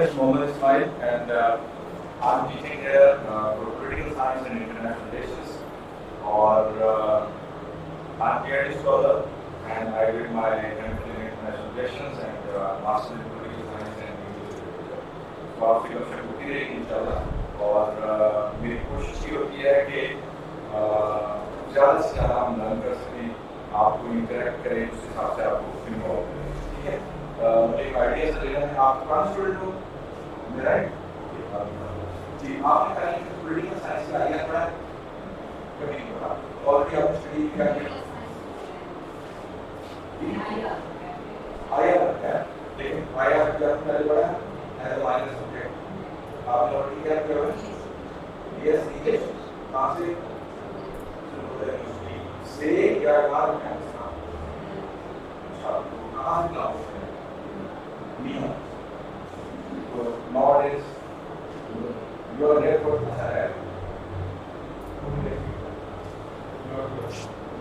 is Mohammed Ismail, and I'm teaching here for political science and international relations. Or I'm PhD scholar, and I did my MPhil in international relations and master's in political science and English literature. तो आपकी कक्षा होती रहेगी इंशाल्लाह। और मेरी कोशिश ये होती है कि ज़्यादा से ज़्यादा हम लर्न कर सकें, आपको इंटरेक्ट करें, उस हिसाब से आपको इन्वॉल्व करें। ठीक है, मुझे एक आइडिया से लेना है। आप कौन स्टूडेंट हो? मेरा जी, आपने कहीं पॉलिटिकल साइंस का आइडिया पढ़ा? कभी नहीं पढ़ा। और क्या आपने स्टडी किया है? आया है, लेकिन आया क्या आपने पहले पढ़ा है? एज अ माइनर सब्जेक्ट आपने ऑलरेडी क्या किया है? Yes, English. कहाँ से? से या कहाँ से? अच्छा, तो कहाँ से क्लास है? नहीं, तो nowadays you are here for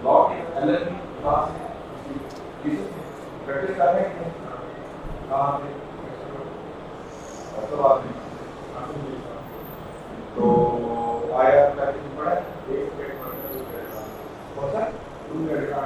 law के एलएलबी क्लास प्रैक्टिस कर रहे हैं कहाँ पे? तो आया प्रैक्टिस पड़ा एक कौन सा? 2 मिनट का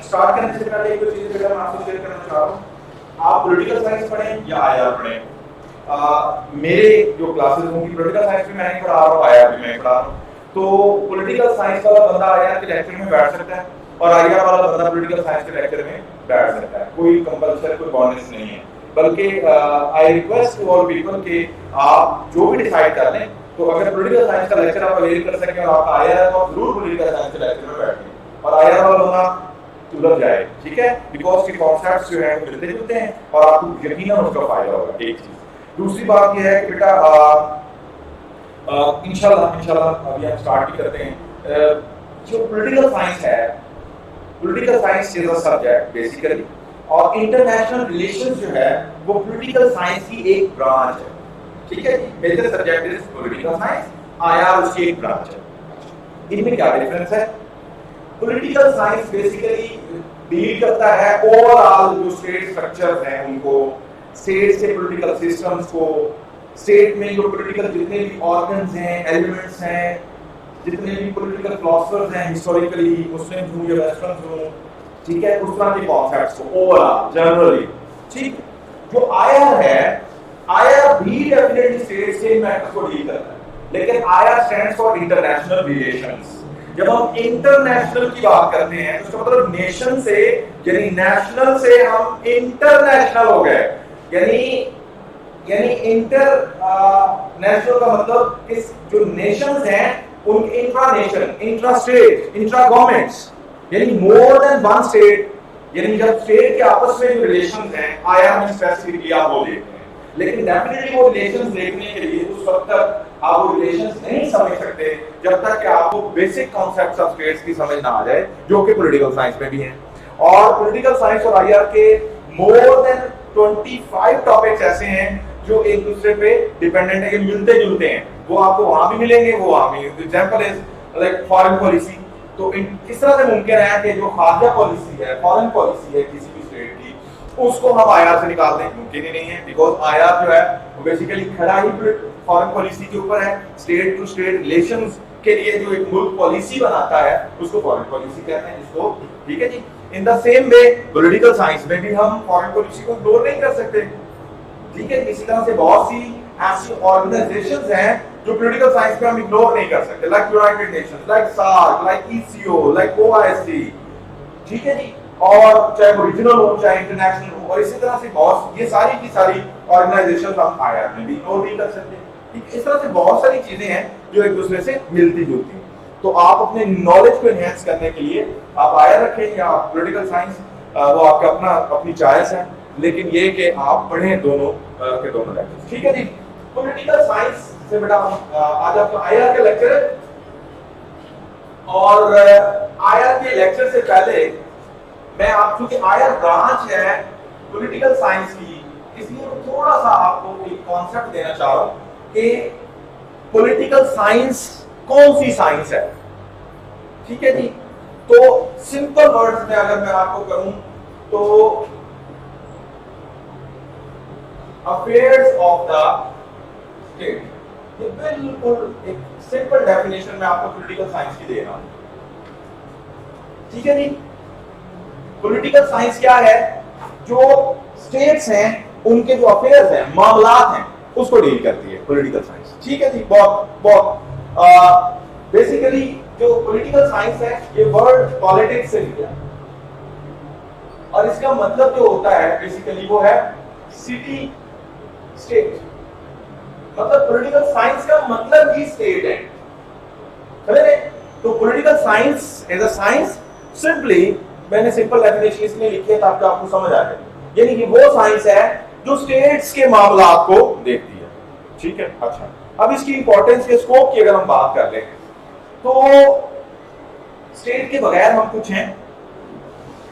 स्टार्ट करने से पहले एक दो चीजें मैं आपसे शेयर करना चाह रहा हूँ। आप पॉलिटिकल साइंस पढ़ें या आईआर पढ़ें, मेरे जो क्लासेस होंगी पॉलिटिकल साइंस में मैं पढ़ा रहा हूँ, आईआर भी मैं पढ़ा रहा हूँ। तो पॉलिटिकल साइंस वाला बंदा आईआर के लेक्चर में बैठ सकता है और आईआर वाला बंदा पॉलिटिकल साइंस के लेक्चर में बैठ सकता है। कोई कंपल्सरी, कोई बाउंडेशन नहीं है। बल्कि I request to all people कि आप जो भी डिसाइड कर लें, तो अगर पॉलिटिकल साइंस का लेक्चर आप अवेल कर सकें और आपका आईआर है तो आप जरूर पॉलिटिकल साइंस के लेक्चर में बैठें और आईआर वाला बंदा उलझ जाए। ठीक है, बिकॉज के कॉन्सेप्ट्स जो है मिलते जुलते हैं और आपको यकीनन उसका फायदा होगा। एक चीज। दूसरी बात यह है कि बेटा इंशाल्लाह अभी हम स्टार्ट भी करते हैं। जो पॉलिटिकल साइंस है, political science is a subject basically, और इंटरनेशनल रिलेशंस जो है वो पॉलिटिकल साइंस की एक ब्रांच है। ठीक है, major subject is political science, IR उसकी एक ब्रांच है। इनमें क्या डिफरेंस है? पॉलिटिकल साइंस बेसिकली डील करता है ओवरऑल जो स्टेट स्ट्रक्चर्स हैं उनको, स्टेट से पॉलिटिकल सिस्टम्स को, स्टेट में जो पॉलिटिकल जितने भी ऑर्गन्स हैं, एलिमेंट्स हैं, जितने भी पॉलिटिकल फिलोसफर्स हैं हिस्टोरिकली, मुस्लिम्स हो या वेस्टर्न्स हो, ठीक है, उस तरह के कॉन्सेप्ट्स को ओवरऑल जनरली। ठीक, जो आईआर है, आईआर भी डेफिनेटली स्टेट से मैटर्स को डील करता है, लेकिन IR stands for international relations. जब हम इंटरनेशनल की बात करते हैं तो उसका मतलब नेशन से, यानी नेशनल से हम इंटरनेशनल हो गए। यानी इंटर नेशनल का मतलब इस जो नेशंस हैं उनके intra nation, intra state, intra governments, यानी मोर देन वन स्टेट यानी जब स्टेट के आपस में जो रिलेशंस हैं आईआर में स्पेसिफिकली आप वो देखते हैं, लेकिन डेफिनेटली वो रिलेशंस देखने के लिए उस वक्त तक आप वो रिलेशंस नहीं समझ सकते जब तक कि आपको बेसिक कॉन्सेप्ट्स ऑफ स्टेट्स की समझ ना आ जाए, जो कि पॉलिटिकल साइंस में भी हैं। और पॉलिटिकल साइंस और आईआर के मोर देन 25 टॉपिक्स ऐसे हैं जो एक दूसरे पे डिपेंडेंट है, मिलते जुलते हैं। वो आपको वहां भी मिलेंगे, वो वहां भी। Example is like foreign policy. तो किस तरह से मुमकिन है कि जो खारजा पॉलिसी है, फॉरेन पॉलिसी है किसी भी स्टेट की, उसको हम आईआर से निकाल दें? मुमकिन ही नहीं है, बिकॉज आईआर जो है वो बेसिकली खड़ा ही फॉरेन पॉलिसी के ऊपर है। स्टेट टू स्टेट रिलेशंस के लिए जो एक मुल्क पॉलिसी बनाता है उसको फॉरेन पॉलिसी कहते हैं, जिसको, ठीक है जी। In the same way political science में भी हम फॉरेन पॉलिसी को इग्नोर नहीं कर सकते, ठीक है। इसी तरह से बहुत सी ऐसी ऑर्गेनाइजेशंस हैं जो पॉलिटिकल साइंस में हम इग्नोर नहीं कर सकते, like United Nations, like SAARC, like ECO, like OIC, ठीक है जी। और चाहे वो रीजनल हो चाहे इंटरनेशनल हो, और इसी तरह से बहुत, ये सारी की सारी ऑर्गेनाइजेशंस हम आईआर में भी इग्नोर नहीं कर सकते, ठीक। इस तरह से बहुत सारी चीजें हैं जो एक दूसरे से मिलती जुलती हैं। तो आप अपने नॉलेज को एनहांस करने के लिए आप आईआर रखें या पॉलिटिकल साइंस, वो आपका अपना अपनी चॉइस है, लेकिन ये कि आप पढ़ें दोनों के दोनों लेक्चर्स, ठीक है जी। पॉलिटिकल साइंस से बेटा आज आपका आईआर का लेक्चर है, और आईआर के लेक्चर से पहले मैं आपको, कि आईआर ब्रांच है पॉलिटिकल साइंस की, इसलिए थोड़ा सा आपको एक कॉन्सेप्ट देना चाह रहा हूं कि पॉलिटिकल साइंस कौन सी साइंस है, ठीक है जी। तो सिंपल वर्ड्स में अगर मैं आपको कहूं तो अफेयर्स ऑफ द स्टेट, ये बिल्कुल एक सिंपल डेफिनेशन में आपको पॉलिटिकल साइंस की दे रहा हूं, ठीक है जी। पॉलिटिकल साइंस क्या है? जो स्टेट्स हैं उनके जो अफेयर्स हैं, मामलात हैं, उसको डील करती है पॉलिटिकल साइंस, ठीक है जी। बहुत बेसिकली जो पॉलिटिकल साइंस है ये वर्ड पॉलिटिक्स से निकला, और इसका मतलब जो होता है बेसिकली वो है सिटी स्टेट। मतलब पॉलिटिकल साइंस का मतलब ही स्टेट है, समझे? तो political science is a science, simply मैंने सिंपल डेफिनेशन इसलिए लिखी है ताकि आपको समझ आ जाए, यानी कि वो साइंस है जो स्टेट्स के मामलात को देखती है, ठीक है। अच्छा, अब इसकी इंपॉर्टेंस के स्कोप की अगर हम बात कर लें तो स्टेट के बगैर हम कुछ हैं,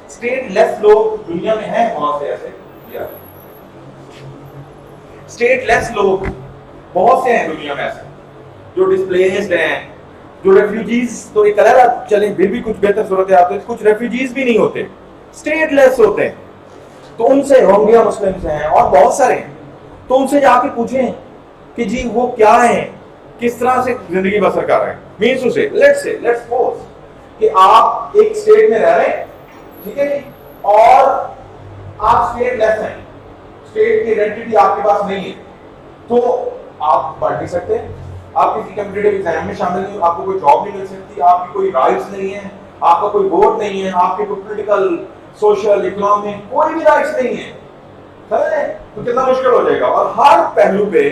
स्टेट लेस लोग दुनिया में हैं बहुत से ऐसे, स्टेट लेस लोग बहुत से हैं दुनिया में ऐसे, जो डिस्प्लेस्ड हैं, जो रेफ्यूजीज, तो एक अलग चले फिर भी कुछ बेहतर सूरत आते हैं, कुछ रेफ्यूजीज भी नहीं होते, स्टेटलेस होते हैं, तो उनसे रोहिंग्या मुस्लिम्स हैं और बहुत सारे हैं, तो उनसे जाके पूछें कि जी वो क्या है, किस तरह से जिंदगी बसर कर रहे हैं। मीन्स टू से, लेट्स सपोज कि आप एक स्टेट में रह रहे हैं, ठीक है जी, और आप स्टेटलेस हैं, स्टेट की आइडेंटिटी आपके पास नहीं है, तो आप पढ़ नहीं सकते, आप किसी कॉम्पिटिटिव एग्जाम में शामिल नहीं, आपको कोई जॉब नहीं मिल सकती, आपकी कोई राइट्स नहीं है, आपका कोई वोट नहीं है, आपके कोई पॉलिटिकल, सोशल, इकोनॉमिक कोई भी राइट्स नहीं है, समझे? तो कितना मुश्किल हो जाएगा। और हर पहलू पे,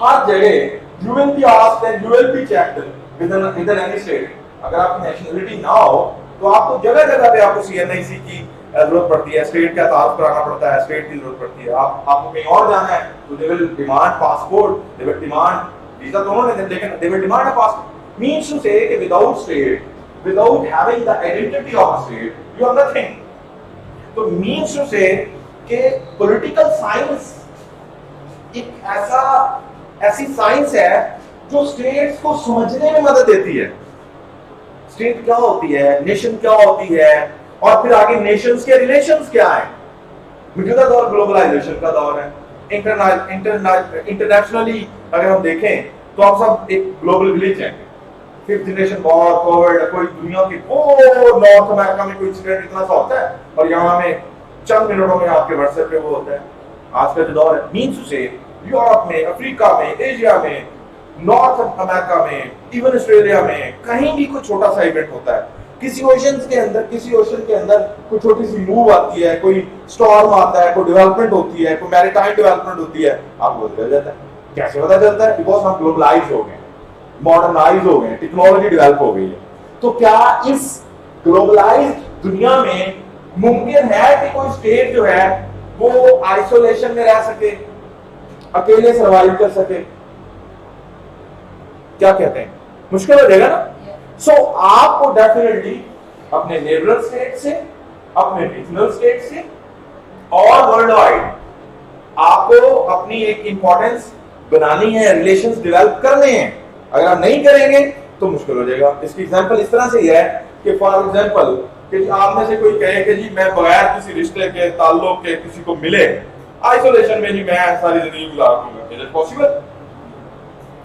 हर जगह you will be asked and you will be checked with in any state. अगर आपकी नेशनलिटी ना हो तो आपको जगह जगह पे आपको सीएनआईसी की जरूरत पड़ती है, स्टेट का तारुफ कराना पड़ता है, स्टेट की जरूरत पड़ती है। आपको कहीं और जाना है तो they will demand passport, they will demand visa, दोनों ने, लेकिन they will demand a passport. Means to say कि without state, without having the identity of a state, you are nothing. तो मींस टू से कि political science एक ऐसी science है जो स्टेट्स को समझने में मदद देती है, स्टेट क्या होती है, नेशन क्या होती है, और फिर आगे नेशंस के रिलेशंस क्या है। मौजूदा दौर ग्लोबलाइजेशन का दौर है, इंटरनेशनली अगर हम देखें तो आप सब एक ग्लोबल विलेज है। फिफ्थ जनरेशन वॉर, कोविड, कोई दुनिया की नॉर्थ अमेरिका में कोई इंसिडेंट इतना सा होता है और यहाँ में चंद मिनटों में आपके व्हाट्सएप पे वो होता है। आज का जो दौर है, मीन्स से यूरोप में, अफ्रीका में, एशिया में, नॉर्थ अमेरिका में, इवन ऑस्ट्रेलिया में, कहीं भी कोई छोटा सा इवेंट होता है, किसी ओशन के अंदर कोई छोटी सी मूव आती है, कोई स्टॉर्म आता है, कोई डेवलपमेंट होती है, कोई मैरीटाइम डेवलपमेंट होती है, आपको पता चल जाता है। कैसे पता चलता है? बिकॉज हम ग्लोबलाइज हो गए, मॉडर्नाइज हो गए, टेक्नोलॉजी डेवलप हो गई है। तो क्या इस ग्लोबलाइज्ड दुनिया में मुमकिन है कि कोई स्टेट जो है वो आइसोलेशन में रह सके, अकेले सर्वाइव कर सके? क्या कहते हैं, मुश्किल हो जाएगा ना? सो आपको डेफिनेटली अपने नेबरल स्टेट से, अपने रीजनल स्टेट से और वर्ल्ड वाइड आपको अपनी एक इंपॉर्टेंस बनानी है, रिलेशंस डेवलप करने हैं। अगर आप नहीं करेंगे तो मुश्किल हो जाएगा। इसकी एग्जांपल इस तरह से ही है कि फॉर एग्जांपल कि आप में से कोई कहे कि जी मैं बगैर किसी रिश्ते के, ताल्लुक के किसी को मिले आइसोलेशन में जी मैं सारी जिंदगी गुजार दूंगा, इज इट पॉसिबल?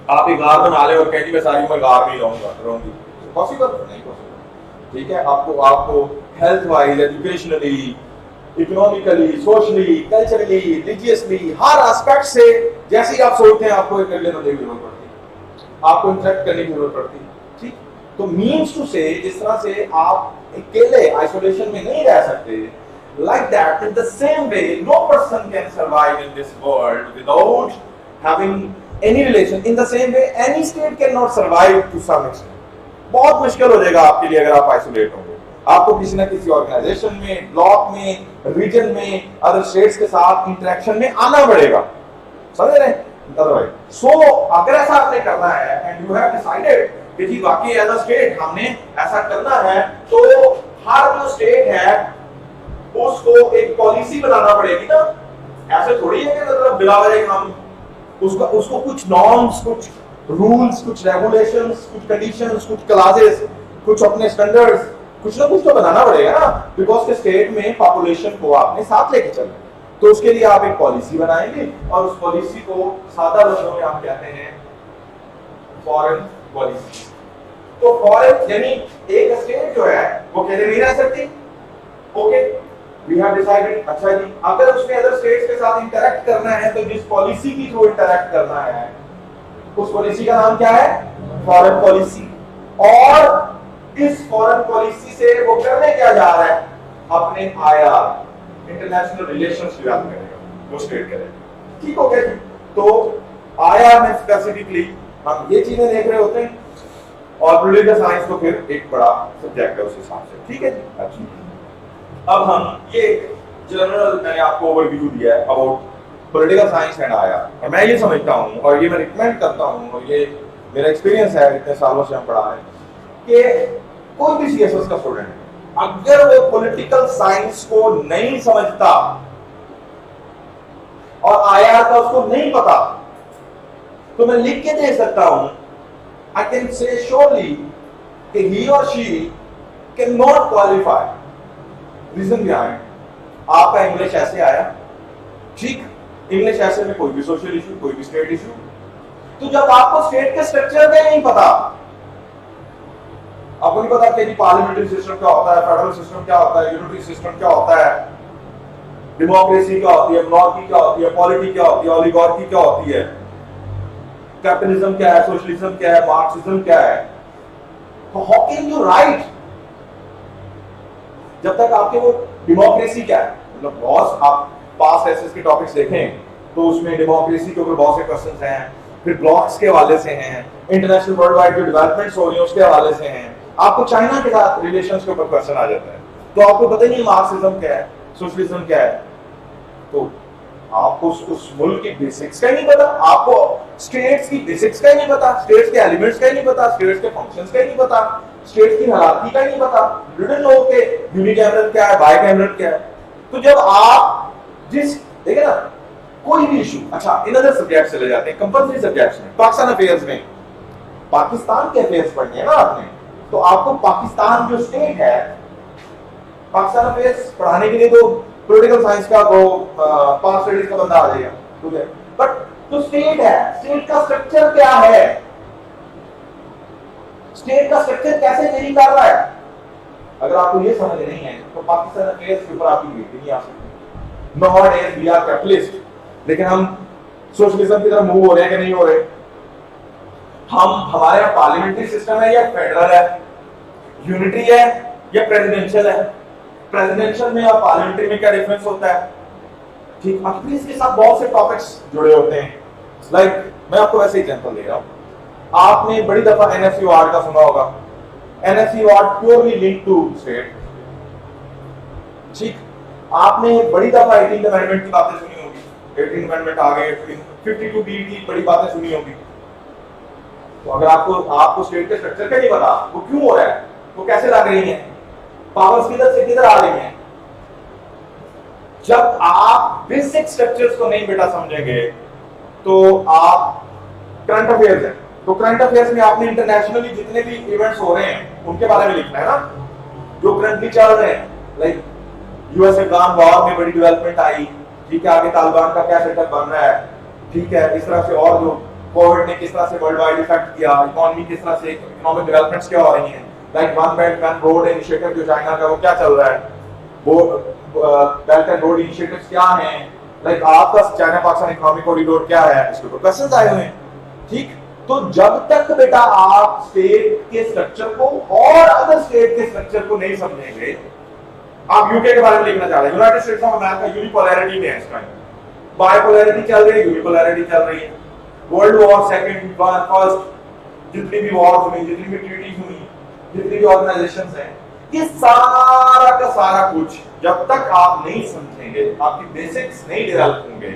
आप एक गार बना ले और कहें जी मैं सारी उम्र गार में रहूंगी, पॉसिबल नहीं पॉसिबल। ठीक है, आपको health wise, educationally, economically, socially, culturally, religiously, हर एस्पेक्ट से जैसे ही आप सोचते हैं आपको एक अगले बंदे की जरूरत पड़ती है, आपको इंटरेक्ट करने की जरूरत पड़ती है। ठीक, तो मीन्स टू से जिस तरह से आप अकेले आइसोलेशन में नहीं रह सकते, like that in the same way no person can survive in this world without having any relation. In the same way any state cannot survive to some extent. बहुत मुश्किल हो जाएगा आपके लिए अगर आप आइसोलेट होंगे। आपको किसी ना किसी ऑर्गेनाइजेशन में, ब्लॉक में, रीजन में, अदर स्टेट्स के साथ इंटरेक्शन में आना पड़ेगा, समझ रहे हैं? अदरवाइज सो अगर ऐसा आपने करना है एंड यू हैव डिसाइडेड कि जी वाकई एज अ स्टेट हमने ऐसा करना है, तो हर जो स्टेट है उसको एक पॉलिसी बनाना पड़ेगी ना। ऐसे थोड़ी है कि मतलब बिला वजह हम उसको कुछ नॉर्म्स, कुछ रूल्स, कुछ रेगुलेशंस, कुछ कंडीशंस, कुछ क्लासेस, कुछ अपने स्टैंडर्ड्स, कुछ ना कुछ तो बनाना पड़ेगा ना, बिकॉज के स्टेट में पॉपुलेशन को आपने साथ लेके चलना। तो उसके लिए आप एक पॉलिसी बनाएंगे और उस पॉलिसी को सादा लफ्जों में आप कहते हैं फॉरेन पॉलिसी। तो फॉरेन यानी एक स्टेट जो है वो अकेले नहीं रह सकती। ओके, वी हैव डिसाइडेड, अच्छा जी अगर उसने अदर स्टेट्स के साथ इंटरेक्ट करना है तो जिस पॉलिसी की थ्रू इंटरेक्ट करना है उस पॉलिसी का नाम क्या है? Foreign policy. और इस फॉरेन पॉलिसी से वो करने क्या जा रहा है? अपने आईआर, इंटरनेशनल रिलेशंस डेवलप करेगा, वो स्टेट करेगा। ठीक हो गया जी? तो आईआर में स्पेसिफिकली हम ये चीजें देख रहे होते हैं और पॉलिटिकल साइंस तो फिर एक बड़ा सब्जेक्ट है उस हिसाब से। ठीक है जी? अच्छा, अब हम ये जनरल मैंने आपको ओवरव्यू दिया है about political science and IR, और मैं ये समझता हूँ और ये मैं रिकमेंड करता हूँ और ये मेरा एक्सपीरियंस है, इतने सालों से हम पढ़ा है कि कोई भी सीएसएस का स्टूडेंट अगर वो पॉलिटिकल साइंस को नहीं समझता और आईआर का उसको नहीं पता, तो मैं लिख के दे सकता हूं, आई कैन से श्योरली कि ही और she can not qualify. Reason क्या है? आपका इंग्लिश ऐसे आया, ठीक, इंग्लिश ऐसे में कोई भी सोशल इशू, कोई भी स्टेट इशू, तो जब आपको स्टेट के स्ट्रक्चर का नहीं पता, आपको नहीं पता कि पार्लियामेंट्री सिस्टम क्या होता है, फेडरल सिस्टम क्या होता है, यूनिटरी सिस्टम क्या होता है, डेमोक्रेसी क्या होती है, मोनार्की क्या होती है, पॉलिटी क्या होती है, ओलिगार्की क्या होती है, कैपिटलिज्म क्या है, सोशलिज्म क्या है, मार्क्सिज्म क्या है, तो हाउ कैन यू राइट जब तक आपके वो डेमोक्रेसी क्या है, मतलब बहुत आप पास्ट एसेस के टॉपिक्स देखें तो उसमें डेमोक्रेसी के ऊपर बहुत से क्वेश्चंस हैं, फिर ब्लॉक्स के हवाले से हैं, इंटरनेशनल वर्ल्ड वाइड जो डेवलपमेंट्स हो रही है उसके हवाले से हैं, आपको चाइना के साथ रिलेशंस के ऊपर क्वेश्चन आ जाता है, तो आपको पता ही नहीं मार्क्सिज्म क्या है, सोशलिज्म क्या है, तो आपको उस मुल्क की बेसिक्स का ही नहीं पता, आपको स्टेट्स की बेसिक्स का ही नहीं पता, स्टेट्स के एलिमेंट्स का ही नहीं पता, स्टेट्स के फंक्शंस का ही नहीं पता, स्टेट्स की हालात का ही नहीं पता, डिडंट नो के यूनिकैमरल क्या है, बाइकैमरल क्या है। तो जब आप जिस देखे ना कोई भी इशू, अच्छा इन अदर सब्जेक्ट चले जाते हैं, कंपल्सरी सब्जेक्ट्स में, पाकिस्तान अफेयर्स में पाकिस्तान के अफेयर्स पढ़ने हैं ना आपने, तो आपको पाकिस्तान जो स्टेट है, पाकिस्तान अफेयर्स पढ़ाने के लिए तो पॉलिटिकल साइंस का वो पांच स्टडीज का बंदा आ जाएगा, ठीक है, बट जो स्टेट है, स्टेट का स्ट्रक्चर क्या है, स्टेट का स्ट्रक्चर कैसे वेरी कर रहा है, अगर आपको ये समझ नहीं है तो पाकिस्तान अफेयर्स के ऊपर आपकी बेटी नहीं आ सकती। नाउअडेज वी आर कैपिटलिस्ट, लेकिन हम सोशलिज्म की तरफ मूव हो रहे हैं कि नहीं हो रहे? हम हमारे यहाँ पार्लियामेंट्री सिस्टम है या फेडरल है, यूनिटरी है या प्रेसिडेंशियल है? प्रेसिडेंशियल में और पार्लियामेंट्री में क्या डिफरेंस होता है? ठीक, अब इसके साथ बहुत से टॉपिक्स जुड़े होते हैं, लाइक मैं आपको वैसे एग्जांपल दे रहा हूँ, आपने बड़ी दफा एनएसयू वार्ड का सुना होगा, NSU ward purely link to state, ठीक, आपने बड़ी दफा 18th अमेंडमेंट की बातें सुनी होगी, 18th अमेंडमेंट आ गए, 52B की बड़ी बातें सुनी होगी। तो अगर आपको स्टेट के स्ट्रक्चर का नहीं पता, वो क्यों हो रहा है, वो कैसे लग रही है, पावर्स किधर से किधर आ रही हैं, जब आप बेसिक स्ट्रक्चर्स को नहीं बेटा समझेंगे तो आप करंट अफेयर्स है, तो करंट अफेयर्स में आपने इंटरनेशनली जितने भी इवेंट्स हो रहे हैं उनके बारे में लिखना है ना, जो करंटली चल रहे हैं, लाइक यूएस अफगान वॉर में बड़ी डेवलपमेंट आई, ठीक है, आगे तालिबान का क्या सेटअप बन रहा है, ठीक है, इस तरह से और जो कोविड ने किस तरह से वर्ल्ड वाइड इफेक्ट किया, इकोनॉमी किस तरह से, इकोनॉमिक डेवलपमेंट्स क्या हो रही हैं, like one belt one road initiative जो चाइना का वो क्या चल रहा है, वो बेल्ट एंड रोड इनिशिएटिव्स क्या हैं, लाइक आपका चाइना पाकिस्तान इकोनॉमिक कॉरिडोर क्या है, इसके ऊपर क्वेश्चंस आए हुए हैं। ठीक, तो जब तक बेटा आप स्टेट के स्ट्रक्चर को और अदर स्टेट के स्ट्रक्चर को नहीं समझेंगे, आप यूके के बारे में लिखना चाह रहे हैं, United states of America unipolarity में है इस टाइम, बाइपोलैरिटी चल रही है, यूनिपोलैरिटी चल रही है, वर्ल्ड वॉर सेकंड फर्स्ट, जितनी भी वॉर हुई, जितनी भी ट्रीटीज हुई, जितनी भी ऑर्गेनाइजेशंस हैं, ये सारा का सारा कुछ जब तक आप नहीं समझेंगे, आपकी बेसिक्स नहीं डेवलप होंगे,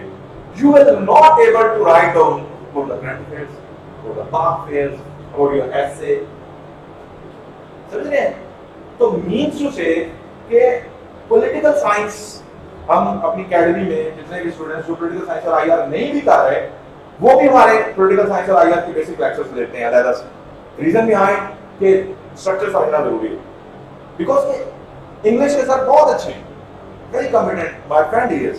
you will not able to write down for the current affairs, for the past affairs, for your essay, समझ रहे हैं? तो मीन्स टू से कि पॉलिटिकल साइंस हम अपनी एकेडमी में जितने भी स्टूडेंट्स जो पॉलिटिकल साइंस और आईआर नहीं भी कर रहे, वो भी हमारे पॉलिटिकल साइंस और आईआर की बेसिक लेक्चर्स लेते हैं अलग से। रीजन बिहाइंड कि स्ट्रक्चर समझना जरूरी है, बिकॉज इंग्लिश के सर बहुत अच्छे हैं, very competent, my friend he is,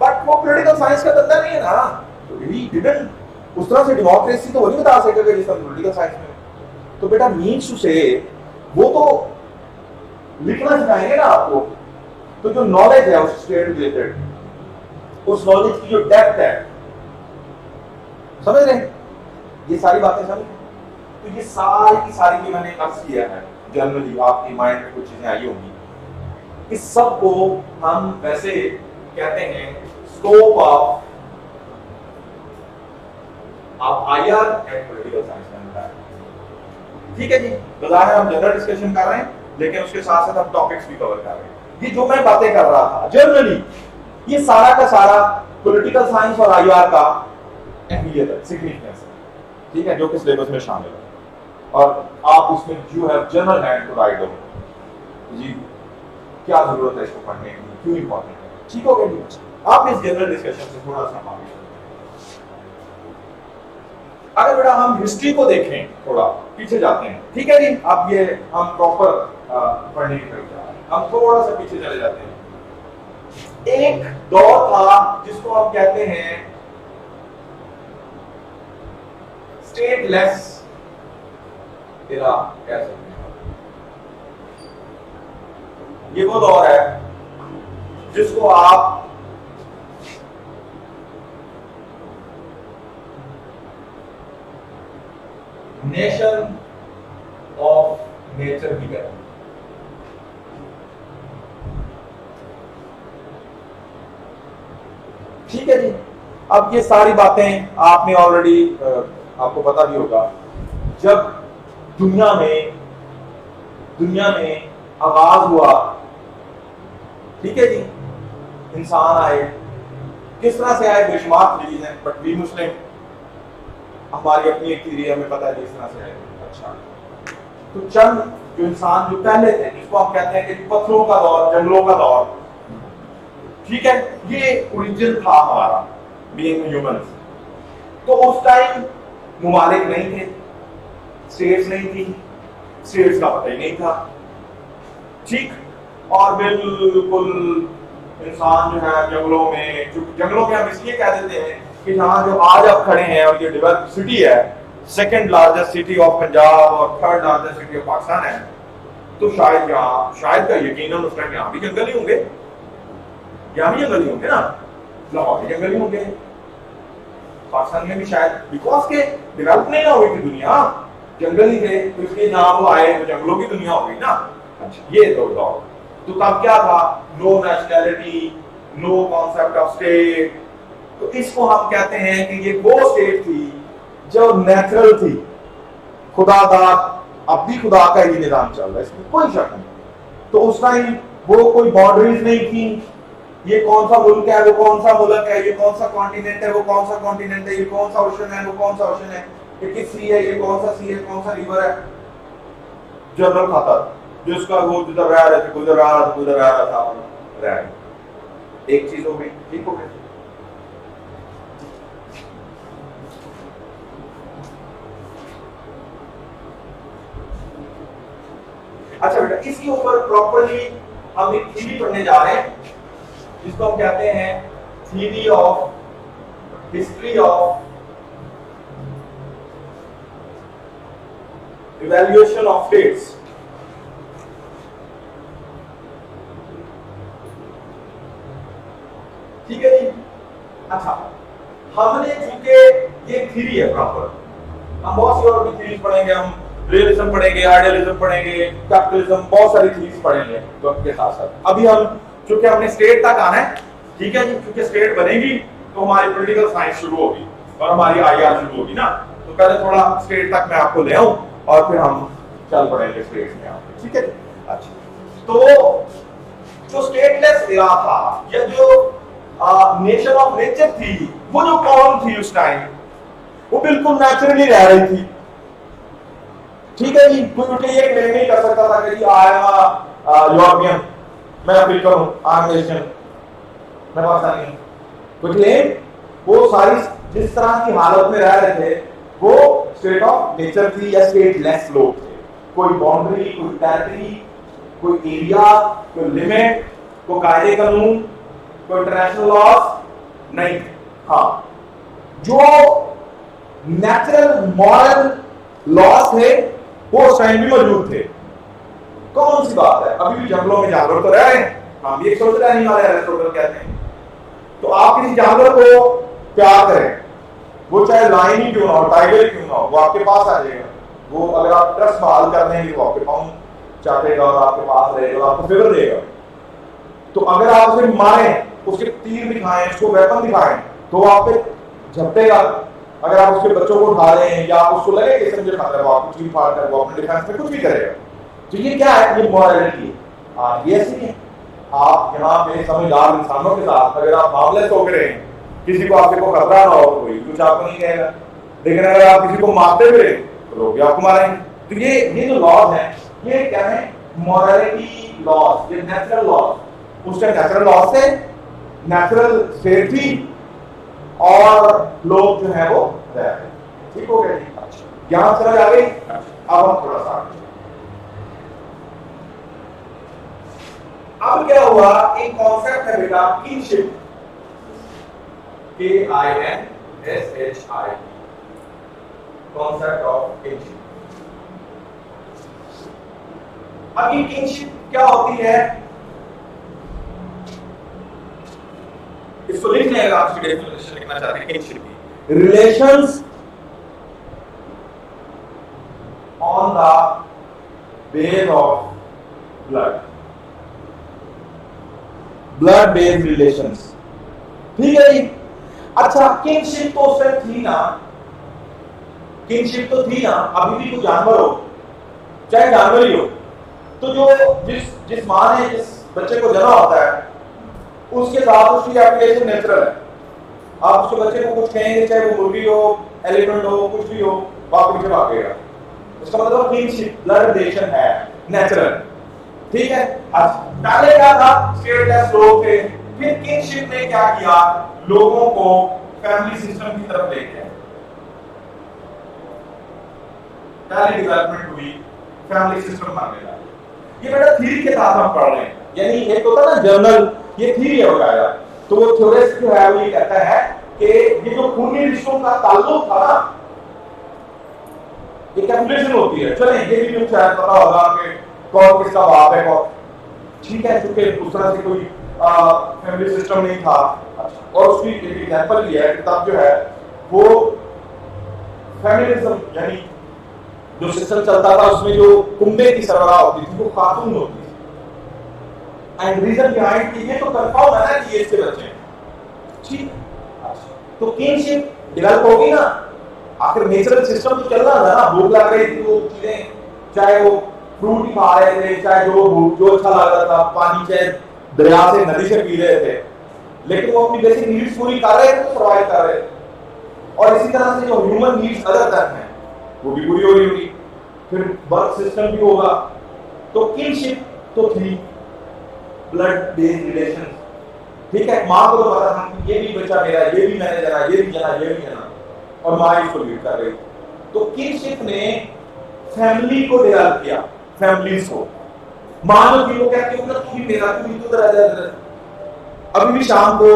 but वो पॉलिटिकल साइंस का धंधा नहीं है ना, तो ही डिडंट उस तरह से डेमोक्रेसी तो वो नहीं बता सकेगा जिस तरह पॉलिटिकल साइंस में। तो बेटा मीन्स टू से वो तो लिखना सिखाएंगे ना आपको, तो जो नॉलेज है उस स्टेट रिलेटेड, उस नॉलेज की जो डेप्थ है, समझ रहे हैं, ये सारी बातें समझ, तो ये सारी की सारी जो मैंने अर्ज किया है, जनरली आपके माइंड में कुछ चीजें आई होंगी, इस सब को हम वैसे कहते हैं scope of IR and political science में होता है। ठीक है जी, बजाय हम जनरल डिस्कशन कर रहे हैं, लेकिन उसके साथ साथ हम टॉपिक्स भी कवर कर रहे हैं। ये जो मैं बातें कर रहा था जनरली, ये सारा का सारा पॉलिटिकल साइंस और आईआर का अहमियत है, सिग्निफिकेंस है, ठीक है, जो कि सिलेबस में शामिल है, और आप उसमें you have general hand to write down जी क्या जरूरत है इसको पढ़ने की, क्यों इंपॉर्टेंट है। ठीक हो गया, आप इस जनरल डिस्कशन से थोड़ा सा आगे। अगर बेटा हम हिस्ट्री को देखें, थोड़ा पीछे जाते हैं, ठीक है जी, अब ये हम प्रॉपर पढ़ने की तरफ जा रहे हैं, हम थोड़ा सा पीछे चले जाते हैं। एक दौर था जिसको हम कहते हैं स्टेटलेस एरा, कह सकते हैं। ये वो दौर है जिसको आप नेशन ऑफ नेचर भी कहते हैं। ठीक है जी, अब ये सारी बातें आपने ऑलरेडी आपको पता भी होगा, जब दुनिया में आगाज हुआ, ठीक है जी, इंसान आए, किस तरह से आए, बेशुमार थ्योरीज हैं, बट वी मुस्लिम हमारी अपनी एक थ्योरी हमें पता है किस तरह से आए। अच्छा, तो चंद जो इंसान जो पहले थे, जिसको हम कहते हैं कि पत्थरों का दौर, जंगलों का दौर, ठीक है, ये ओरिजिन था हमारा बीइंग ह्यूमंस। तो उस टाइम मुमालिक नहीं थे, स्टेट्स नहीं थी, स्टेट्स का पता ही नहीं था, ठीक, और बिल्कुल इंसान जो है जंगलों में हम इसलिए कह देते हैं कि जहां जो आज आप खड़े हैं और ये डेवलप्ड सिटी है, second largest city of Punjab और third largest city of Pakistan है, तो शायद का यकीनन उस टाइम यहाँ भी जंगल ही होंगे, यहाँ भी जंगल ही होंगे ना, लाहौर भी जंगल ही होंगे, पाकिस्तान में भी शायद, बिकॉज के डेवलप नहीं ना हुई थी दुनिया, जंगल ही थे, तो इसलिए जहां वो आए तो जंगलों की दुनिया हो गई ना। अच्छा, ये दो दौर, तो तब क्या था, no nationality, no concept of state, तो इसको हम कहते हैं कि ये वो स्टेट थी जो नेचुरल थी, खुदा दा, अब भी खुदा का ही निजाम चल रहा है, इसमें कोई शक नहीं। तो उस टाइम वो कोई बाउंड्रीज नहीं थी, ये कौन सा मुल्क है, वो कौन सा मुल्क है, ये कौन सा कॉन्टिनेंट है, वो कौन सा कॉन्टिनेंट है, ये कौन सा ओशन है, वो कौन सा ओशन है, ये किस सी है, ये कौन सा सी है, कौन सा रिवर है, जनरल खाता जिसका वो जिधर रह रहे थे, गुजर रहा था रह, एक चीज हो गई, ठीक हो गई। अच्छा बेटा, इसके ऊपर प्रॉपर्ली हम एक थ्योरी पढ़ने जा रहे हैं जिसको हम कहते हैं theory of history of evaluation of states. ठीक है जी। अच्छा, हमने चूंकि ये थ्योरी है प्रॉपर, हम बहुत सी और भी थ्योरीज पढ़ेंगे, हम रियलिज्म पढ़ेंगे, आइडियलिज्म पढ़ेंगे, कैपिटलिज्म, बहुत सारी थ्योरीज पढ़ेंगे वक्त के साथ साथ। अभी हम चूंकि हमने स्टेट तक आना है, ठीक है जी, क्योंकि स्टेट बनेगी तो हमारी पॉलिटिकल साइंस शुरू होगी और हमारी आईआर शुरू होगी ना, तो पहले थोड़ा स्टेट तक मैं आपको ले आऊं और फिर हम चल पड़ेंगे स्टेट में आपके, ठीक है। अच्छा, तो जो स्टेटलेस एरा था या जो नेशन ऑफ नेचर थी, वो जो कौम थी उस टाइम, वो बिल्कुल नेचुरली रह रही थी, ठीक है जी। कोई उठे ये क्लेम नहीं कर सकता था कि आई एम यूरोपियन, मैं अफ्रीकन हूं, आई एम एशियन, मैं पाकिस्तानी हूं, कोई क्लेम, वो सारी जिस तरह की हालत में रह रहे थे वो स्टेट ऑफ नेचर थी या स्टेटलेस लोग थे। कोई बाउंड्री, कोई टेरिटरी, कोई एरिया, कोई लिमिट, कोई कायदे कानून, कोई इंटरनेशनल लॉज नहीं थे। हाँ, जो नेचुरल मॉरल लॉज थे वो उस टाइम भी मौजूद थे। कौन सी बात है, अभी भी जंगलों में जानवर तो रह रहे हैं, हम भी एक सोच रहे नहीं, हमारे एरिस्टोटल कहते हैं। तो आप किसी जानवर को प्यार करें, वो चाहे लाइन ही क्यों ना हो, टाइगर क्यों ना हो, वो आपके पास आ जाएगा। वो अगर आप ट्रस्ट बहाल कर देंगे वो आपके पाँव चाटेगा और आपके पास रहेगा, आपको फेवर देगा। तो अगर आप उसे मारें, उसके तीर दिखाएं, उसको वेपन दिखाएं, तो आप पे झपटेगा। अगर आप उसके बच्चों को उठा रहे हैं या उसको लगे कि मुझे खतरा है, वो आपको चीर फाड़ कर वो अपने डिफेंस में कुछ भी करेगा। तो ये क्या है, ये मॉरलिटी है। ये ऐसी है, आप यहाँ पे समझदार इंसानों के साथ अगर आप मामले तो करें, किसी को आपसे को खतरा ना हो, कोई कुछ आपको नहीं कहेगा। लेकिन अगर आप किसी को मारते हुए तो लोग भी आपको मारेंगे। तो ये जो लॉज है, ये क्या है, मॉरलिटी लॉज, ये नेचुरल लॉज। उस टाइम नेचुरल लॉज से नेचुरल स्टेट थी और लोग जो है वो रह रहे। ठीक हो गया जी, ज्ञान समझ आ गई। अब हम थोड़ा सा अब क्या हुआ, एक कॉन्सेप्ट है बेटा kinship, KINSHIP, concept of kinship. अब ये किनशिप क्या होती है, इसको लिख लेगा, आप डेफिनेशन लिखना चाहते हैं किनशिप की, relations on the base of blood, blood based relations. ठीक है जी। अच्छा, किनशिप तो उससे थी ना, किनशिप तो थी ना, अभी भी कोई जानवर हो, चाहे जानवर ही हो, तो जो जिस मां ने जिस बच्चे को जना होता है उसके साथ उसकी एप्लीकेशन नेचुरल है। आप उसके बच्चे को कुछ कहेंगे, चाहे वो मुर्गी हो, एलिफेंट हो, कुछ भी हो, वो आपके पीछे भागेगा। इसका मतलब किनशिप, ब्लड रिलेशन है, नेचुरल। ठीक है। पहले क्या था, स्टेटलेस लोग थे, फिर किनशिप ने क्या किया, लोगों को फैमिली सिस्टम की तरफ ले गया। पहली डेवलपमेंट हुई, फैमिली सिस्टम मानने लगा। ये बेटा थ्योरी के साथ हम पढ़ रहे हैं, यानी एक होता ना जर्नल, ये थ्योरी है बकाया। तो वो थ्योरिस्ट जो है वो ये कहता है कि ये जो खूनी रिश्तों का ताल्लुक था ना, ये कैलकुलेशन होती है। चलें, ये भी कुछ शायद पता होगा कि कौन किसका बाप है कौन, ठीक है, क्योंकि उस तरह से कोई फैमिली सिस्टम नहीं था। अच्छा, और उसकी एक एग्जांपल ये है, किताब जो है वो फेमिनिज्म, यानी जो सिस्टम चलता था उसमें जो कुंबे की सरबराह होती थी वो खातून होती थी। एंड रीजन बिहाइंड कि ये तो कंफर्म है ना कि ये इसके बच्चे हैं, ठीक। तो किनशिप डेवलप होगी ना, आखिर नेचुरल सिस्टम तो चल रहा था ना, भूख लग रही थी, वो चीजें चाहे वो फ्रूट ही खा रहे थे, चाहे जो अच्छा लग रहा था, पानी चाहे दरिया से नदी से पी रहे थे, लेकिन वो अपनी बेसिक नीड्स पूरी कर रहे थे तो सर्वाइव कर रहे थे। और इसी तरह से जो ह्यूमन नीड्स अदर तक हैं वो भी पूरी हो रही होगी, फिर वर्क सिस्टम भी होगा। तो किनशिप तो थी, ब्लड बेस्ड रिलेशन, ठीक है। माँ को तो पता था कि ये भी बच्चा मेरा, ये भी मैंने जना, ये भी जना, ये भी जना, और माँ इसको लीड कर रही। तो किनशिप ने फैमिली को डेवलप किया, फैमिलीज को। माँ जो थी वो कहती है तू भी मेरा, तू भी तो तरह। अभी भी शाम को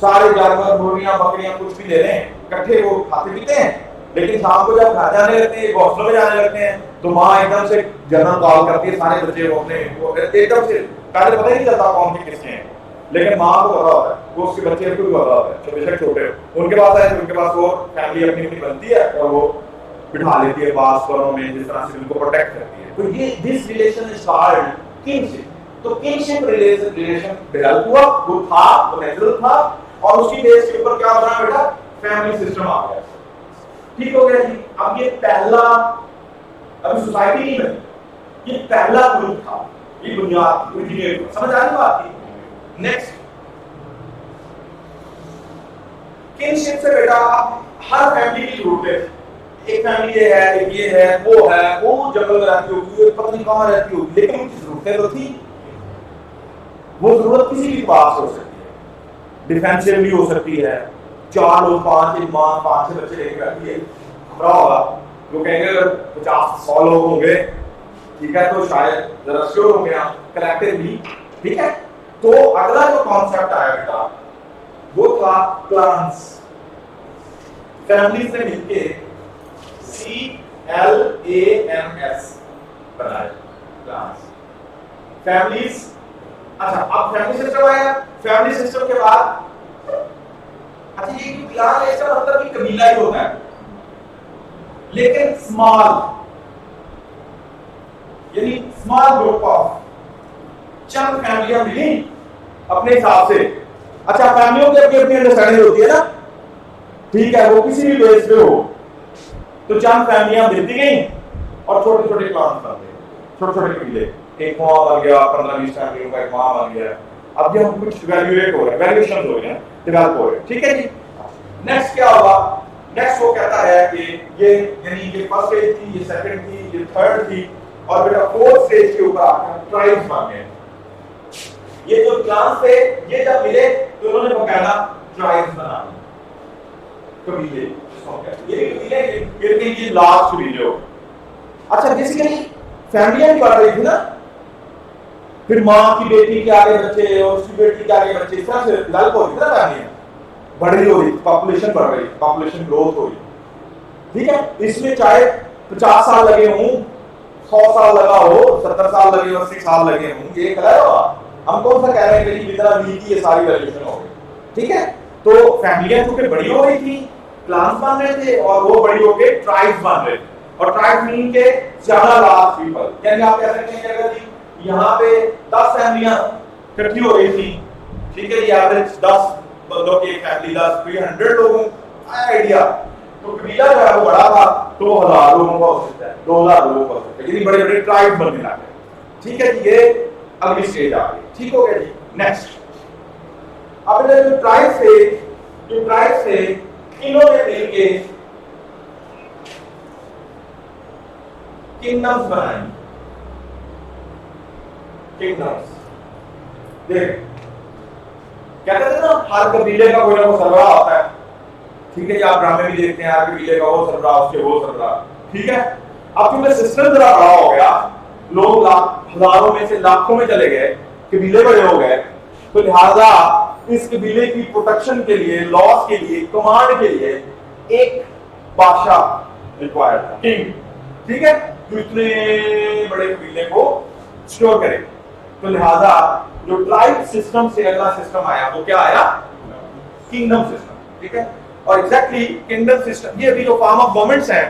सारे जानवर, मुर्गियां, बकरियां कुछ भी ले लें, इकट्ठे वो खाते पीते हैं, लेकिन शाम को जब घर जाने लगते हैं, घोंसलों में जाने लगते हैं, तो माँ एकदम से जनरल कॉल करती है, सारे बच्चे वो अपने एकदम से, पहले पता ही नहीं चलता कौन से किसके हैं, लेकिन माँ को पता होता है, वो उसके बच्चे को भी पता होता है, बेशक छोटे हो, उनके पास आए तो उनके पास वो फैमिली अपनी अपनी बनती है और वो बिठा लेती है पास करों में, जिस तरह से उनको प्रोटेक्ट करती है। तो ये this relation is called kinship. तो किनशिप रिलेशन डेवलप हुआ, वो था, वो नेचुरल था, और उसकी बेस के ऊपर क्या बना बेटा, फैमिली सिस्टम आ गया। ठीक हो गया जी। अब ये पहला, अभी सोसाइटी नहीं बनी, ये पहला ग्रुप था, ये बुनियाद ओरिजिनेट, समझ आ रही बात की। नेक्स्ट, किनशिप से बेटा हर फैमिली की जरूरत है। एक फैमिली ये है, एक ये है, वो जंगल में रहती होगी, पता नहीं कहां रहती होगी, लेकिन उनकी जरूरतें तो थी। वो जरूरत किसी भी पास हो सकती है, डिफेंसिव भी हो सकती है। 4 लोग, 5 माँ 5 बच्चे लेकर बैठी है, खतरा होगा, वो कहेंगे अगर 50-100 लोग होंगे, ठीक है, तो शायद जरा श्योर हो गया कलेक्टिवली, ठीक है। तो अगला जो कॉन्सेप्ट आया बेटा वो था क्लान्स। फैमिलीज ने मिलके CLANS बनाया, क्लान्स, फैमिलीज। अच्छा, अब फैमिली सिस्टम आया, फैमिली सिस्टम के बाद अच्छा ये जो क्लान है इसका मतलब कि कबीला ही होता है, लेकिन स्मॉल, यानी स्मॉल ग्रुप ऑफ चंद फैमिलियां मिली अपने हिसाब से। अच्छा, फैमिलियों की अपनी अंडरस्टैंडिंग होती है ना, ठीक है, वो किसी भी बेस पे हो, तो चंद फैमिलियां मिलती गई और छोटे छोटे क्लान बन गए, छोटे छोटे कबीले, एक कुआं बन गया, 15-20 फैमिलियों का एक कुआं बन गया। अब ये हम कुछ वैल्यूएट हो रहे हैं, वैल्यूएशन हो रहे हैं, डेवलप हो रहे हैं, ठीक है जी। नेक्स्ट क्या होगा, नेक्स्ट वो कहता है कि ये यानी ये फर्स्ट स्टेज थी, ये सेकंड थी, ये थर्ड थी, और बेटा फोर्थ स्टेज के ऊपर आकर ट्राइब्स बन गए। ये जो क्लान्स थे, ये जब मिले तो उन्होंने बकायदा ट्राइब्स बना दी, कबीले, ये कबीले, ये लास्ट कबीले हो। अच्छा, बेसिकली फैमिलियां भी बढ़ रही थी ना, फिर माँ की बेटी के आगे बच्चे और उसकी बेटी के आगे बच्चे, इस तरह से डेवलप हो रही थी ना, फैमिलियां बढ़ रही हो रही, पॉपुलेशन बढ़ रही, पॉपुलेशन ग्रोथ हो रही, ठीक है। इसमें चाहे 50 साल लगे हों, 100 साल लगा हो, 70 साल लगे, 80 साल लगे हों, ये कह रहा होगा, हम कौन सा कह रहे हैं कि जितना वी की ये सारी वैल्यूएशन हो गई, ठीक है। तो फैमिलियां चूंकि बड़ी हो रही थी, क्लान्स बन रहे थे, और वो बड़ी होके ट्राइब्स बन रहे थे, और ट्राइब्स मीन के ज्यादा लार्ज पीपल, यानी आप कह सकते हैं कि अगर यहाँ पे 10 फैमिलियां इकट्ठी हो रही थी, ठीक है, ये एवरेज 10 बंदों की एक फैमिली, 10-300 लोगों का आइडिया, तो कबीला जो है वो बड़ा था, तो 1000 लोगों का हो सकता है, 2000 लोगों का हो सकता है, यानी बड़े बड़े ट्राइब बनने लगे, ठीक है। ये अगली स्टेज आ गई, ठीक हो गया जी। नेक्स्ट, अब जो ट्राइब से इन्होंने मिलके किंगडम्स बनाई, किंगडम्स। देख, कहते थे ना हर कबीले का कोई ना कोई सरबराह होता है, ठीक है, या आप ड्रामे भी देखते हैं, हर कबीले का वो सरबराह, उसके वो सरबराह, ठीक है। अब क्योंकि सिस्टम जरा बड़ा हो गया, लोग हजारों में से लाखों में चले गए, कबीले बड़े हो गए, तो लिहाजा इस कबीले की प्रोटेक्शन के लिए, लॉस के लिए, कमांड के लिए एक बादशाह रिक्वायर्ड था, किंग, ठीक है, जो इतने बड़े कबीले को स्टोर करे। तो लिहाजा जो ट्राइब सिस्टम से अगला सिस्टम आया, वो क्या आया, किंगडम सिस्टम, ठीक है। और एग्जैक्टली किंगडम सिस्टम, ये अभी जो फॉर्म ऑफ गवर्नमेंट्स हैं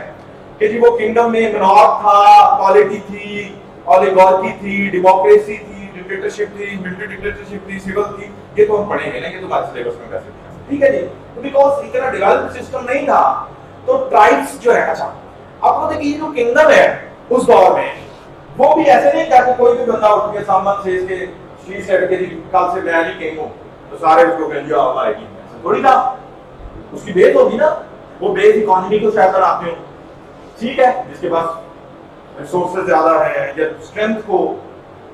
कि जी वो किंगडम में मोनार्क था, पॉलिटी थी, ओलिगार्की थी, डेमोक्रेसी थी, डिक्टेटरशिप थी, मिलिट्री डिक्टेटरशिप थी, सिविल थी, ये तो हम पढ़ेंगे ना, ये तो बात सिलेबस में कैसे, ठीक है जी। तो बिकॉज़ इतना डेवलप्ड सिस्टम नहीं था, तो ट्राइब्स जो है, अच्छा अब वो देखिए जो किंगडम है उस दौर में वो भी ऐसे नहीं क्या कोई भी बंदा उठ के सामान से इसके शी सेट के कल से मैं नहीं किंग हूं तो सारे उसको कहेंगे आओ आएगी, थोड़ी था। उसकी बेस होगी ना, वो बेस इकोनॉमी को शायद बनाते हो, ठीक है, जिसके पास रिसोर्सेज ज्यादा है या स्ट्रेंथ को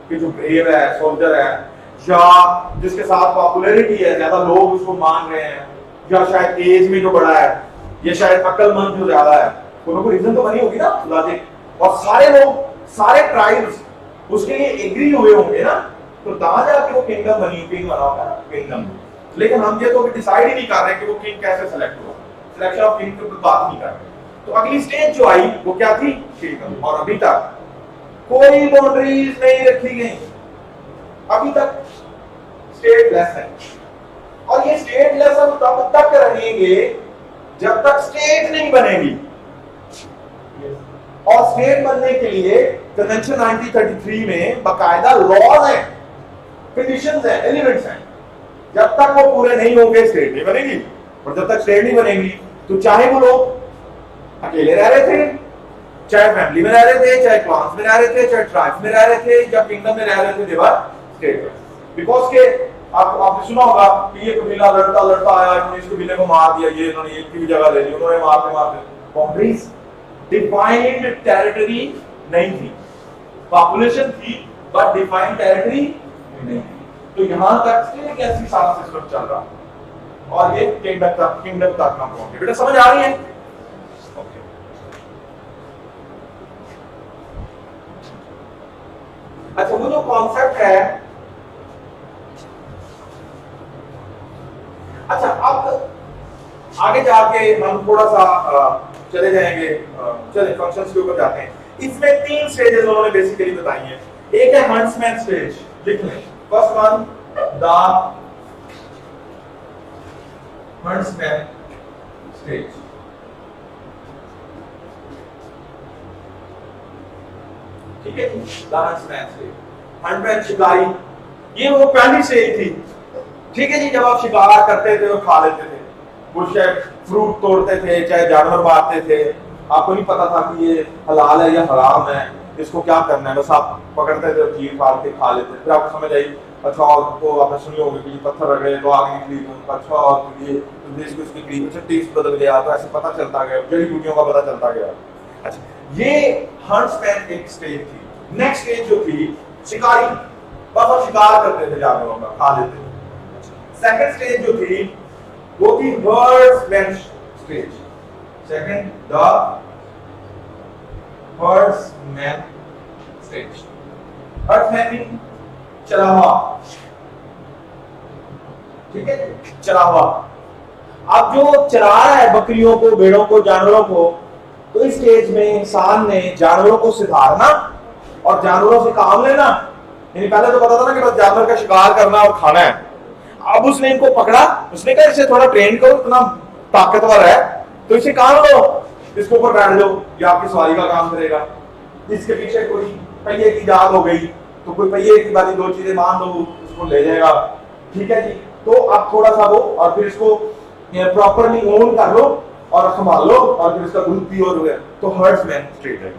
कि जो ब्रेव है सोल्जर है या जिसके साथ पॉपुलैरिटी है, ज्यादा लोग उसको मान रहे हैं, या शायद एज में जो बड़ा है, या शायद अक्लमंद जो ज्यादा है, कोई रीजन तो बनी होगी ना लॉजिक। और सारे लोग सारे ट्राइब्स उसके लिए एग्री हुए होंगे ना, तो तहां जाके वो किंगडम बनी, किंग बना होगा किंगडम। लेकिन हम ये तो डिसाइड ही नहीं कर रहे कि वो किंग कैसे सेलेक्ट हुआ, सिलेक्शन ऑफ किंग की बात नहीं कर रहे। तो अगली स्टेज जो आई वो क्या थी, किंगडम। और अभी तक कोई बाउंड्रीज नहीं रखी गई, अभी तक स्टेटलेस है। और ये स्टेटलेस हम तब तक रहेंगे जब तक स्टेट नहीं बनेगी। और स्टेट बनने के लिए कन्वेंशन 1933 में बकायदा लॉज हैं, कंडीशंस हैं, एलिमेंट्स हैं। जब तक वो पूरे नहीं होंगे स्टेट नहीं बनेगी। और जब तक स्टेट नहीं बनेगी तो चाहे वो लोग अकेले रह रहे थे, चाहे फैमिली में रह रहे थे, चाहे क्लान्स में रह रहे थे, चाहे ट्राइब्स में रह रहे थे, या किंगडम में रह रहे थे, देवर स्टेट। बिकॉज के आपने सुना होगा कि ये कबीला लड़ता लड़ता आया, इन्होंने इस कबीले को मार दिया, ये इन्होंने एक की भी जगह ले ली, उन्होंने मारते मारते। बाउंड्रीज डिफाइंड टेरिटरी नहीं थी, पॉपुलेशन थी बट डिफाइंड टेरिटरी नहीं थी। तो यहां तक एक ऐसी सारा सिस्टम चल रहा और ये किंगडम तक ना पहुंचे। बेटा समझ आ रही है? ओके। अच्छा, वो जो कॉन्सेप्ट है, अच्छा अब आगे जाके हम थोड़ा सा चले जाएंगे, चले फंक्शंस के ऊपर जाते हैं। इसमें 3 स्टेजेस उन्होंने बेसिकली बताई हैं। एक है हंट्समैन स्टेज, लिख लें। First one the huntsman stage. ठीक है, द हंट्समैन स्टेज, हंटमैन शिकारी, ये वो पहली स्टेज थी। ठीक है जी, जब आप शिकार करते थे और खा लेते थे, वो शायद फ्रूट तोड़ते थे, चाहे जानवर मारते थे, आपको नहीं पता था कि ये हलाल है या हराम है, इसको क्या करना है, बस आप पकड़ते थे, चीर फाड़ के खा लेते थे। फिर आपको समझ आई, अच्छा, आपको आपने सुनी होगी कि पत्थर रगड़े तो आग निकली, तो अच्छा, और ये इसको इसकी क्रीम टेस्ट बदल गया, तो ऐसे पता चलता गया, जड़ी बूटियों का पता चलता गया। अच्छा, ये हंट्समैन एक स्टेज थी। नेक्स्ट स्टेज जो थी शिकारी, बस आप शिकार करते थे जानवरों का, खा लेते थे। सेकंड स्टेज जो थी वो थी herdsman stage. Second the herdsman stage. Herdsman mean चला हुआ, ठीक है, चला हुआ। अब जो चला रहा है बकरियों को, भेड़ों को, जानवरों को, तो इस स्टेज में इंसान ने जानवरों को सुधारना और जानवरों से काम लेना। यानी पहले तो पता था ना कि बस जानवर का शिकार करना और खाना है। अब उसने इनको पकड़ा, उसने कहा इसे थोड़ा ट्रेन करो, इतना ताकतवर है तो इसे काम लो, इसके ऊपर बैठ जाओ, ये आपकी सवारी का काम करेगा। इसके पीछे कोई पहिए की जात हो गई तो कोई पहिए की वाली 2 चीजें मान दो, उसको ले जाएगा। ठीक है जी, तो अब थोड़ा सा वो, और फिर इसको प्रॉपरली ओन कर लो और संभाल लो और फिर इसका दूध पियो। तो हर्ड्समैन स्टेज है।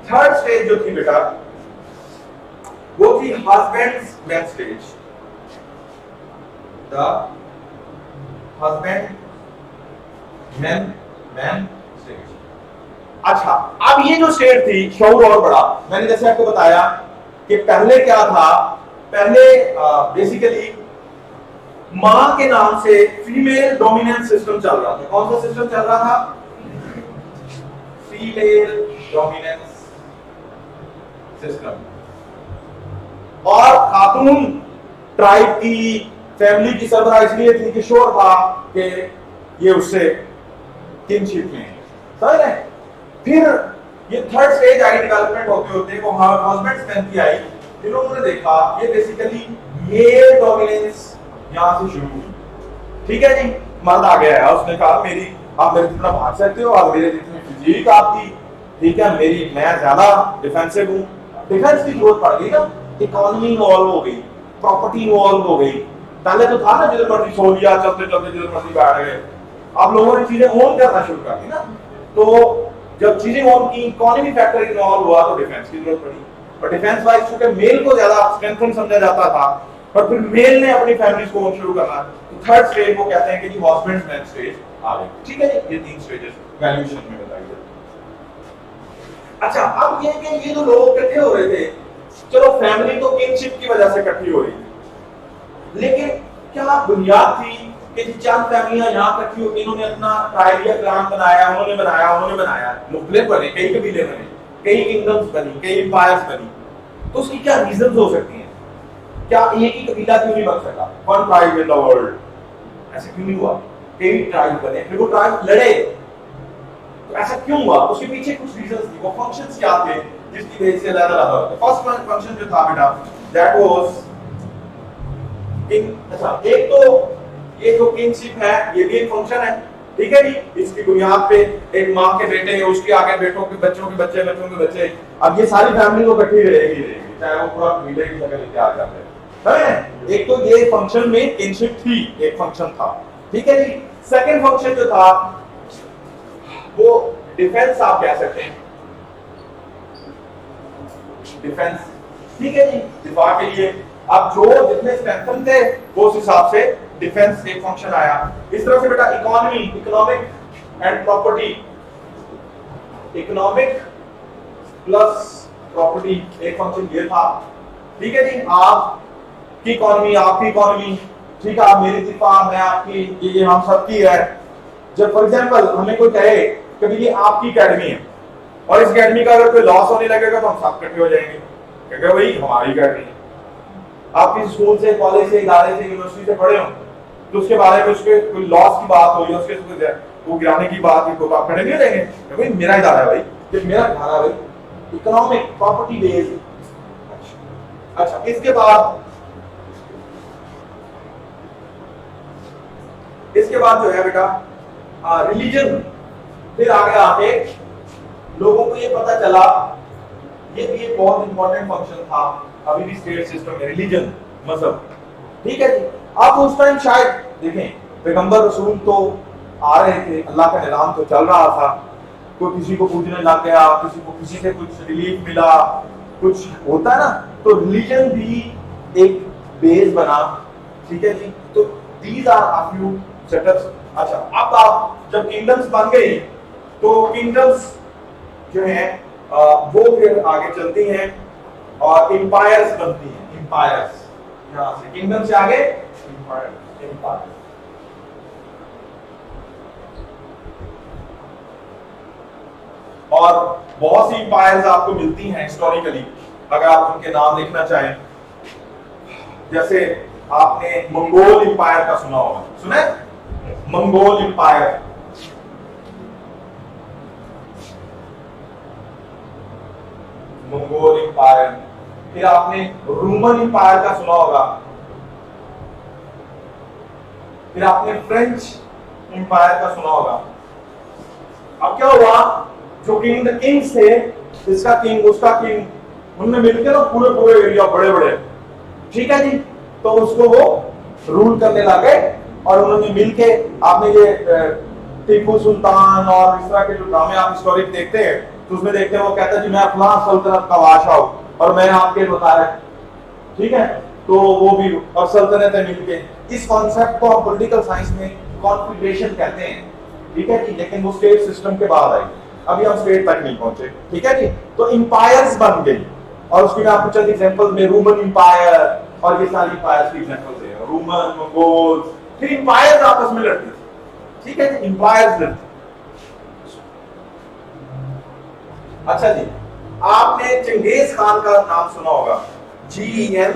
थर्ड स्टेज जो थी बेटा वो थी husbandsman stage. The husbandman stage. अच्छा, अब ये जो स्टेज थी शौर और बड़ा, मैंने जैसे आपको बताया कि पहले क्या था, पहले बेसिकली मां के नाम से फीमेल डोमिनेंस सिस्टम चल रहा था। कौन सा सिस्टम चल रहा था? Female dominance system. और खातून ट्राइब की, फैमिली की सरबराह इसलिए थी कि श्योर था कि ये उससे किनशिप में है। समझ रहे? फिर ये थर्ड स्टेज आई डेवलपमेंट होते होते, वो हस्बैंड्समैन की आई। इन्होंने देखा ये बेसिकली मेल डोमिनेंस यहां से शुरू हुई। ठीक है जी, मर्द आ गया है, उसने कहा मेरी, आप मेरे जितना भाग सकते हो और मेरे जितनी फिजिक आपकी, ठीक है, मेरी, मैं ज्यादा डिफेंसिव हूं। डिफेंस की जरूरत पड़ गई ना, इकोनॉमी इन्वॉल्व हो गई, प्रॉपर्टी इन्वॉल्व हो गई। पहले तो था ना जिधर मर्जी सो लिया, चलते चलते जिधर मर्जी बैठ गए। अब लोगों ने चीजें ओन करना शुरू कर दी ना। तो जब चीजें उनकी इकोनॉमी फैक्टर इन्वॉल्व हुआ तो डिफेंस की जरूरत पड़ी, और डिफेंस वाइज चूंकि मेल को ज्यादा स्ट्रेंथन समझा जाता था, पर फिर मेल ने अपनी फैमिलीज को ओन शुरू करना, तो थर्ड स्टेज वो कहते हैं कि जी हस्बैंड्समैन स्टेज आ गई। ठीक है जी, ये 3 स्टेजेस वैल्यूएशन में बताई जाती। अच्छा, अब ये कि ये जो लोग इकट्ठे हो रहे थे, चलो फैमिली तो किनशिप की वजह से इकट्ठी हो रही थी, लेकिन क्या बुनियाद थी कि चंद फैमिलियां यहाँ इकट्ठी होकर इन्होंने अपना ट्राइब या क्लान बनाया, उन्होंने बनाया, मुख्तलिफ बने, कई कबीले बने, कई किंगडम्स बनी, कई एम्पायर्स बनी, तो उसकी क्या रीजंस हो सकती हैं? क्या एक ही कबीला क्यों नहीं बन सका, one tribe in the world, ऐसा क्यों नहीं हुआ? कई ट्राइब बने, फिर वो ट्राइब लड़े, तो ऐसा क्यों हुआ? उसके पीछे कुछ रीजंस थी, वो फंक्शंस क्या थे जिसकी वजह से अलग-अलग होता है। फर्स्ट फंक्शन जो था बेटा, दैट वाज किंग। अच्छा, एक तो ये जो किंगशिप है ये भी एक फंक्शन है, ठीक है जी। इसकी बुनियाद पे एक माँ के बेटे, उसके आगे बेटों के बच्चों के बच्चे, बच्चों के बच्चे, अब ये सारी फैमिली तो इकट्ठी रहेगी, चाहे वो पूरा कबीले की जगह लेके आ जाते हैं। एक तो ये फंक्शन में किंगशिप थी, एक फंक्शन था, ठीक है जी। सेकंड फंक्शन जो था वो डिफेंस, आप कह सकते हैं डिफेंस, ठीक है जी, दिफा के लिए। अब जो जितने स्ट्रेंथन थे वो उस हिसाब से डिफेंस एक फंक्शन आया। इस तरह से बेटा economy, economic and property, economic plus property एक फंक्शन ये था, ठीक है जी। आपकी इकोनॉमी, आपकी इकोनॉमी, ठीक है, आप मेरी दिफा, मैं आपकी, ये हम सबकी है। जब फॉर एग्जांपल हमें कोई कहे कि ये आपकी एकेडमी है और इस एकेडमी का अगर कोई लॉस होने लगेगा तो हम सब इकट्ठे हो जाएंगे, क्योंकि भाई हमारी एकेडमी है। आप किसी स्कूल से, कॉलेज से, इदारे से, यूनिवर्सिटी से पढ़े हो तो उसके बारे में उसके कोई लॉस की बात हो या उसके वो गिराने की बात हो तो आप खड़े नहीं रहेंगे, भाई मेरा इदारा है, भाई ये मेरा इदारा है, भाई इकोनॉमिक प्रॉपर्टी बेस्ड। अच्छा, इसके बाद जो है बेटा रिलीजन, फिर आगे आके लोगों को ये पता चला, ये भी एक बहुत इंपॉर्टेंट फंक्शन था अभी भी स्टेट सिस्टम में, रिलीजन, मजहब, ठीक है जी। अब उस टाइम शायद देखें पैगंबर रसूल तो आ रहे थे, अल्लाह का निज़ाम तो चल रहा था, कोई किसी को पूजने लग गया, किसी को किसी से कुछ रिलीफ मिला, कुछ होता है ना, तो रिलीजन भी एक बेस बना, ठीक है जी। तो these are a few setups. अच्छा, अब आप जब किंगडम्स बन गए तो किंगडम्स जो है वो फिर आगे चलती हैं और एम्पायर्स बनती हैं, एम्पायर्स, यहां से किंगडम से आगे एम्पायर, एम्पायर। और बहुत सी एम्पायर्स आपको मिलती हैं हिस्टोरिकली, अगर आप उनके नाम लिखना चाहें, जैसे आपने मंगोल एम्पायर का सुना होगा, सुना है? Mongol empire, Mongol empire. फिर आपने रोमन एम्पायर का सुना होगा, फिर आपने फ्रेंच एम्पायर का सुना होगा। अब क्या हुआ, जो किंग्स थे, इसका किंग, उसका किंग, उनने मिलकर ना पूरे पूरे एरिया बड़े बड़े, ठीक है जी, तो उसको वो रूल करने लगे और उन्होंने मिलके, आपने ये टीपू सुल्तान और इस तरह के जो ड्रामे आप हिस्टोरिक देखते हैं तो उसमें देखते हैं वो कहता है जी मैं फलां सल्तनत का बादशाह हूं और मैं आपके बता रहा, ठीक है, तो वो भी, और सल्तनतें मिलके, इस कॉन्सेप्ट को हम पॉलिटिकल साइंस में कॉन्फिगरेशन कहते हैं, ठीक है जी। लेकिन वो स्टेट सिस्टम के बाद आई, अभी हम स्टेट तक नहीं पहुंचे, ठीक है जी। तो एम्पायर्स बन गई और उसकी मैं आपको चंद एग्जांपल में, रोमन एम्पायर और ये सारी एम्पायर्स की एग्जांपल्स हैं, रोमन, मंगोल, फिर एम्पायर्स आपस में लड़ते थे, ठीक है जी, एम्पायर्स लड़ते। अच्छा जी, आपने चंगेज खान का नाम सुना होगा, GEN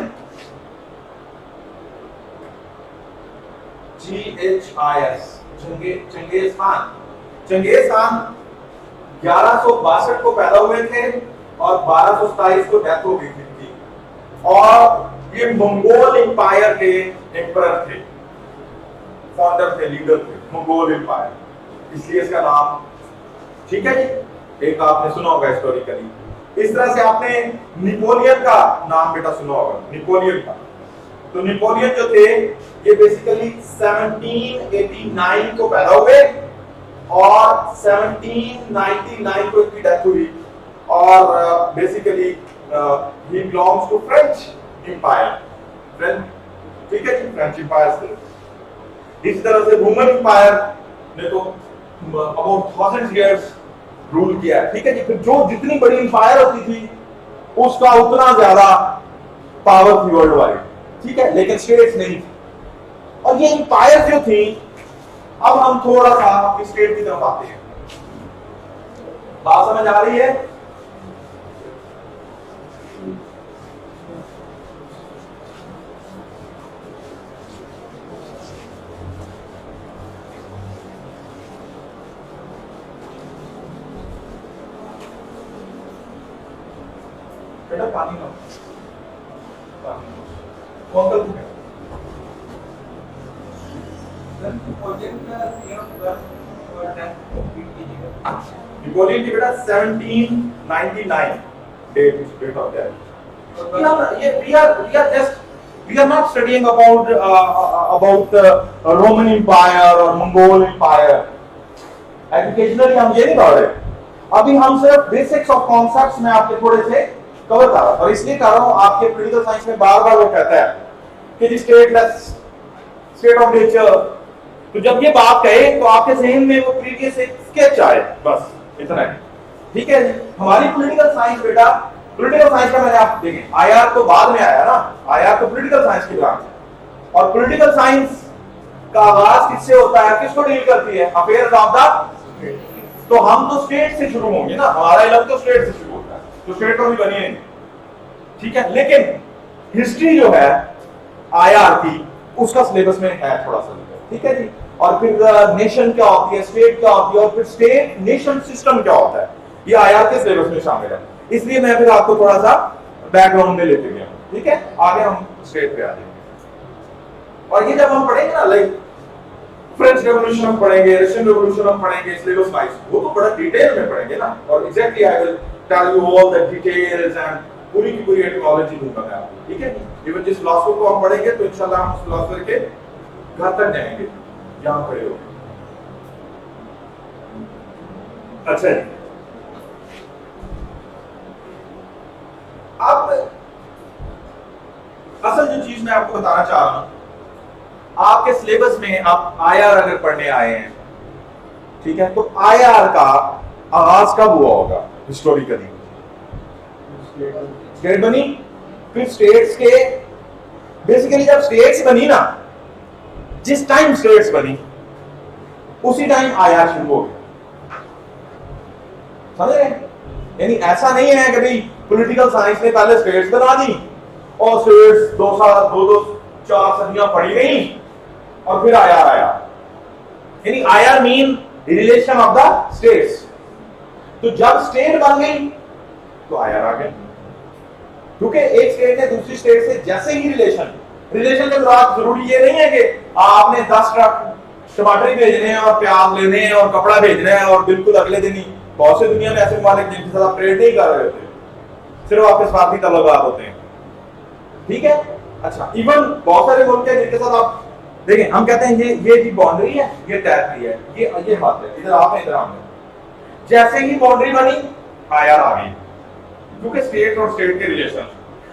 GHIS, Genghis Khan. Genghis Khan 1162 को पैदा हुए थे और 1227 को डेथ हो गई थी, और ये मंगोल एम्पायर के एम्परर थे, फाउंडर थे, लीडर थे, मंगोल एम्पायर, इसलिए इसका नाम, ठीक है जी, एक आपने सुना होगा हिस्टोरिकली। इस तरह से आपने नेपोलियन का नाम बेटा सुना होगा, नेपोलियन का। तो नेपोलियन जो थे ये बेसिकली 1789 को पैदा हुए और 1799 को इनकी डेथ हुई और basically he belongs to French empire. French, ठीक है जी, फ्रेंच एम्पायर से। इस तरह से रोमन एम्पायर ने तो अबाउट 1000 इयर्स रूल किया है, ठीक है जी। फिर जो जितनी बड़ी एम्पायर होती थी उसका उतना ज्यादा पावर थी वर्ल्ड वाइड, ठीक है, लेकिन स्टेट्स नहीं थी। और ये एम्पायर जो थी, अब हम थोड़ा सा अपनी स्टेट की तरफ आते हैं। बात समझ आ रही है? बेटा पानी लो, कौन सा है? नेपोलियन की बेटा 1799 date of death. We are not studying about Roman Empire और मंगोल Empire। एजुकेशनली हम ये नहीं पढ़ रहे, अभी हम सिर्फ बेसिक्स ऑफ कॉन्सेप्ट्स में आपके थोड़े से कवर कर रहा हूं। और इसलिए कर रहा हूं, आपके पॉलिटिकल साइंस में बार बार वो कहता है कि दी स्टेट ऑफ नेचर। तो जब ये बात कहे तो आपके जहन में वो प्रीवियस एक स्केच आए, बस इतना है, ठीक है। हमारी पॉलिटिकल साइंस बेटा, पॉलिटिकल साइंस का मैंने आप देखें, आईआर तो बाद में आया ना, आईआर तो पॉलिटिकल साइंस की ब्रांच है। और पॉलिटिकल साइंस का आगाज किससे होता है, किसको डील करती है? Affairs of the. तो हम तो स्टेट से शुरू होंगे ना, हमारा इलाका तो स्टेट से शुरू होता है, तो स्टेट तो भी बनी है, ठीक है। लेकिन हिस्ट्री जो है आईआर की, उसका सिलेबस में है थोड़ा सा, ठीक है जी। और फिर नेशन क्या होती है, स्टेट क्या होती है, और फिर स्टेट नेशन सिस्टम क्या होता है, ये आईआर के सिलेबस में शामिल है। इसलिए मैं फिर आपको थोड़ा सा बैकग्राउंड में लेते गया, ठीक है। आगे हम स्टेट पे आ जाएंगे। और ये जब हम पढ़ेंगे ना, लाइक फ्रेंच रेवोल्यूशन हम पढ़ेंगे, रशियन रेवोल्यूशन हम पढ़ेंगे, सिलेबस वाइज वो तो बड़ा डिटेल में पढ़ेंगे ना। और exactly I will tell you all the details and पूरी की पूरी एटिमोलॉजी दूंगा मैं आपको, ठीक है। इवन जिस फिलॉसफर को हम पढ़ेंगे तो इंशाल्लाह हम उस फिलॉसफर के घर तक जाएंगे जहां खड़े हो। अच्छा जी, अब असल जो चीज मैं आपको बताना चाह रहा हूं, आपके सिलेबस में आप आईआर अगर पढ़ने आए हैं, ठीक है, तो आईआर का आगाज कब हुआ होगा हिस्टोरिकली? स्टेट बनी, फिर स्टेट्स के बेसिकली जब स्टेट्स बनी ना, जिस टाइम स्टेट्स बनी उसी टाइम आईआर शुरू हो गया, समझ रहे? यानी ऐसा नहीं है कि भाई पॉलिटिकल साइंस ने पहले स्टेट्स बना दी और स्टेट्स 2 साल 4 सदियां पड़ी गई और फिर आईआर आया। यानी IR mean relation of the states. तो जब स्टेट बन गई तो आईआर आ गया, क्योंकि एक स्टेट ने दूसरी स्टेट से जैसे ही रिलेशन के बाद जरूरी ये नहीं है कि आपने 10 ट्रक टमाटर भेजने हैं और प्याज लेने हैं और कपड़ा भेजना है और बिल्कुल अगले दिन ही। बहुत से दुनिया में ऐसे मालिक जिनके साथ आप ट्रेड नहीं कर रहे होते, सिर्फ आपके स्वार्थी तल्लुकात होते हैं, ठीक है। अच्छा, इवन बहुत सारे मुल्क हैं जिनके साथ आप देखें, हम कहते हैं ये जी बाउंड्री है, ये टेरिटरी है, ये हाथ है, इधर आप हैं इधर हम हैं। जैसे ही बाउंड्री बनी आईआर आ गई, क्योंकि स्टेट और स्टेट के रिलेशन।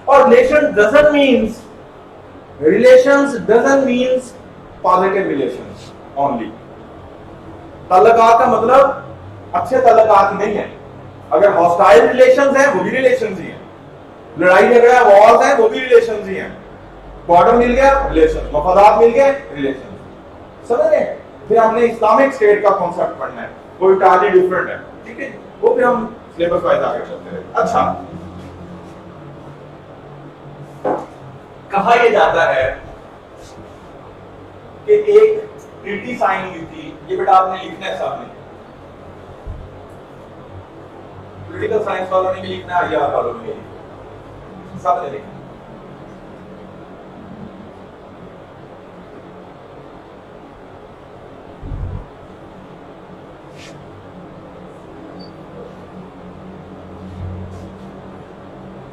और relations doesn't means positive relations only. तल्लुकात का मतलब अच्छे तल्लुकात ही नहीं है। अगर हॉस्टाइल रिलेशंस हैं वो भी रिलेशंस ही हैं, लड़ाई झगड़ा वॉर्स हैं वो भी रिलेशंस ही हैं, बॉर्डर मिल गया रिलेशन, मफादात मिल गए रिलेशन, समझ रहे? फिर हमने इस्लामिक स्टेट का कॉन्सेप्ट पढ़ना है, वो टोटली डिफरेंट है, ठीक है। वो फिर हम सिलेबस वाइज आगे चलते हैं। अच्छा, कहा यह जाता है कि एक ट्रीटी साइन हुई थी, ये बेटा आपने लिखना है सामने, पॉलिटिकल साइंस वालों ने भी लिखना है, आईआर वालों ने भी सब ने लिखना।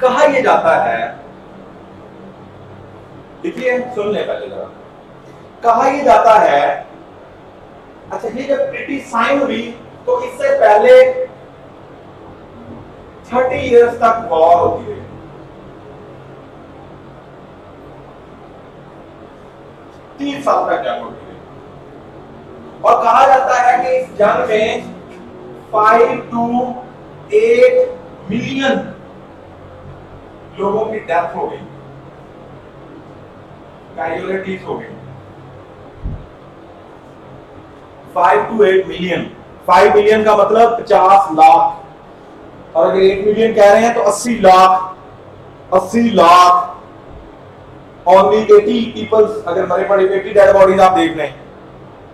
कहा यह जाता है, देखिए सुन ले पहले जरा, कहा यह जाता है, अच्छा ये जब ट्रीटी साइन हुई तो इससे पहले 30 इयर्स तक वॉर होती रही। 3 साल तक जंग होती रही और कहा जाता है कि इस जंग में 5 to 8 मिलियन लोगों की डेथ हो गई, कैजुअलिटीज हो गई। 5 to 8 मिलियन। 5 मिलियन का मतलब 50 लाख, और अगर 8 मिलियन कह रहे हैं तो 80 लाख। 80 लाख ओनली 80 पीपल्स अगर मरे पड़े, 80 डेड बॉडीज आप देख लें,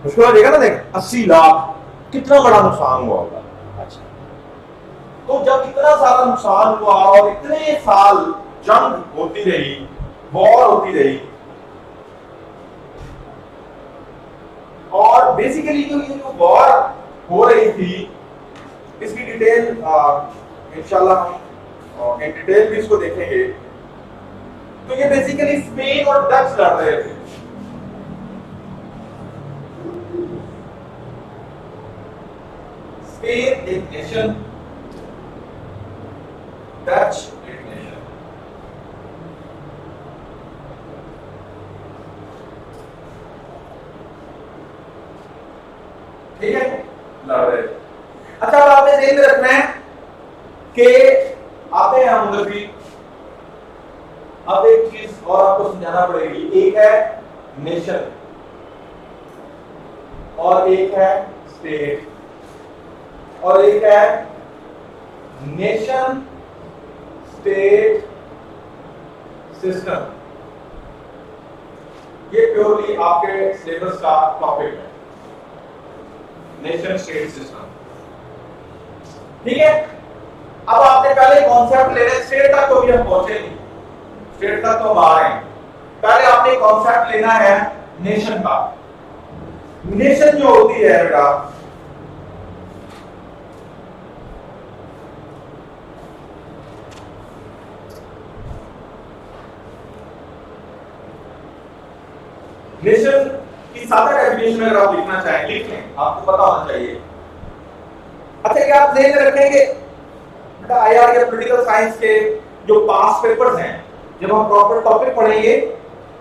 मुश्किल हो जाएगा ना। देख 80 लाख कितना बड़ा नुकसान हुआ होगा। अच्छा, तो जब इतना सारा नुकसान हुआ और इतने साल जंग होती रही, वॉर होती रही, और बेसिकली जो वॉर हो रही थी इसकी डिटेल इंशाल्लाह हम इन डिटेल भी इसको देखेंगे। तो ये बेसिकली स्पेन और डच लड़ रहे थे। स्पेन एक नेशन, डच एक नेशन। ठीक है, लड़ रहे थे। अच्छा, अब आपने ध्यान में रखना है कि आते हैं हम उधर भी। अब एक चीज और आपको समझाना पड़ेगी, एक है नेशन और एक है स्टेट, और एक है नेशन स्टेट सिस्टम। ये प्योरली आपके सिलेबस का टॉपिक है, नेशन स्टेट सिस्टम। ठीक है, अब आपने पहले कॉन्सेप्ट लेना, स्टेट तक तो भी हम पहुंचे नहीं, स्टेट तक तो हम आ रहे हैं। पहले आपने कॉन्सेप्ट लेना है नेशन का। नेशन जो होती है बेटा, नेशन की सादा डेफिनेशन अगर आप लिखना चाहें लिख लें, आपको पता होना चाहिए। अच्छा, क्या आप ध्यान रखेंगे बेटा आईआर या पॉलिटिकल साइंस के जो पास पेपर्स हैं, जब हम प्रॉपर टॉपिक पढ़ेंगे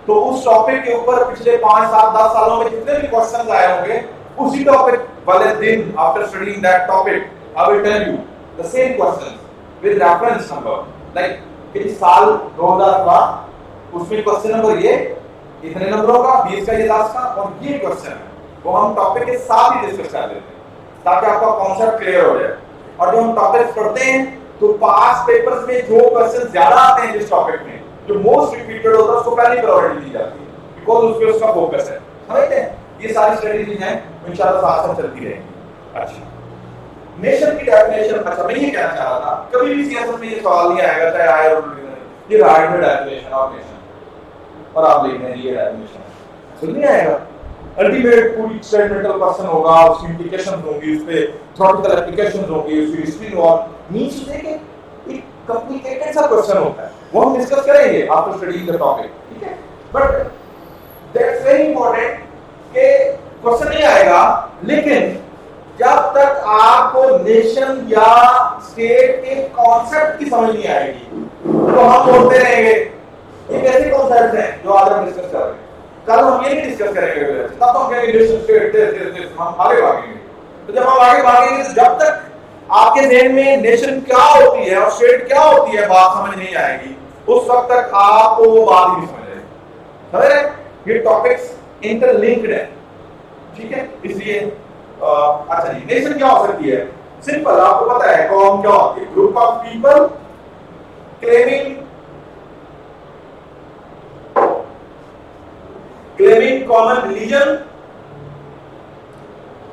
तो उस टॉपिक के ऊपर पिछले 5, 7, 10 सालों में जितने भी क्वेश्चंस आए होंगे, उसी टॉपिक वाले दिन after studying that topic I will tell you the same questions with reference number. Like कि साल 2000 का उसमें क्वेश्चन नंबर ये इतने नंबरों का, 20 का ये 10 का, और ये क्वेश्चन है वो हम टॉपिक के साथ ही डिस्कस कर लेते हैं ताकि आपका कॉन्सेप्ट क्लियर हो जाए। और जब हम टॉपिक पढ़ते हैं तो पास पेपर्स में जो क्वेश्चन ज्यादा आते हैं जिस टॉपिक में, जो मोस्ट रिपीटेड होता है, उसको पहली प्रायोरिटी दी जाती है, बिकॉज़ उस पे उसका फोकस है। समझते हैं? ये सारी स्ट्रेटजीज हैं, इंशाल्लाह साथ साथ चलती रहेंगी। अच्छा, नेशन की डेफिनेशन, अच्छा मैं ये कहना चाह रहा था, कभी भी सियासत में ये सवाल नहीं आएगा, चाहे आए और ये राइट में डेफिनेशन ऑफ नेशन और आप लिख रहे हैं ये डेफिनेशन, सुन नहीं आएगा। अल्टीमेट पूरी एक्सपेरिमेंटल क्वेश्चन होगा, उसकी इंप्लीकेशंस होंगी, उस पे थ्योरेटिकल एप्लीकेशंस होंगी, उसकी हिस्ट्री और नीड्स देके एक कॉम्प्लिकेटेड सा क्वेश्चन होता है, वो हम डिस्कस करेंगे आफ्टर स्टडीइंग द टॉपिक। ठीक है, बट दैट्स वेरी इंपॉर्टेंट कि क्वेश्चन नहीं आएगा, लेकिन जब तक आपको नेशन या स्टेट के कॉन्सेप्ट की समझ नहीं आएगी तो हम बोलते रहेंगे ये कैसे कॉन्सेप्ट हैं जो आज हम डिस्कस कर रहे हैं। कल हम ये नहीं डिस्कस करेंगे, तब तो हम कहेंगे नेशन स्टेट, हम आगे भागेंगे। तो जब हम आगे भागेंगे तो जब तक आपके ज़हन में नेशन क्या होती है और स्टेट क्या होती है बात समझ नहीं आएगी, उस वक्त तक आपको वो बात ही नहीं समझ आएगी। समझ रहे? ये टॉपिक्स इंटरलिंक्ड है। ठीक है, इसलिए अच्छा जी, नेशन क्या हो सकती है? सिंपल, आपको पता है कौम क्या होती है? Group of people claiming common religion,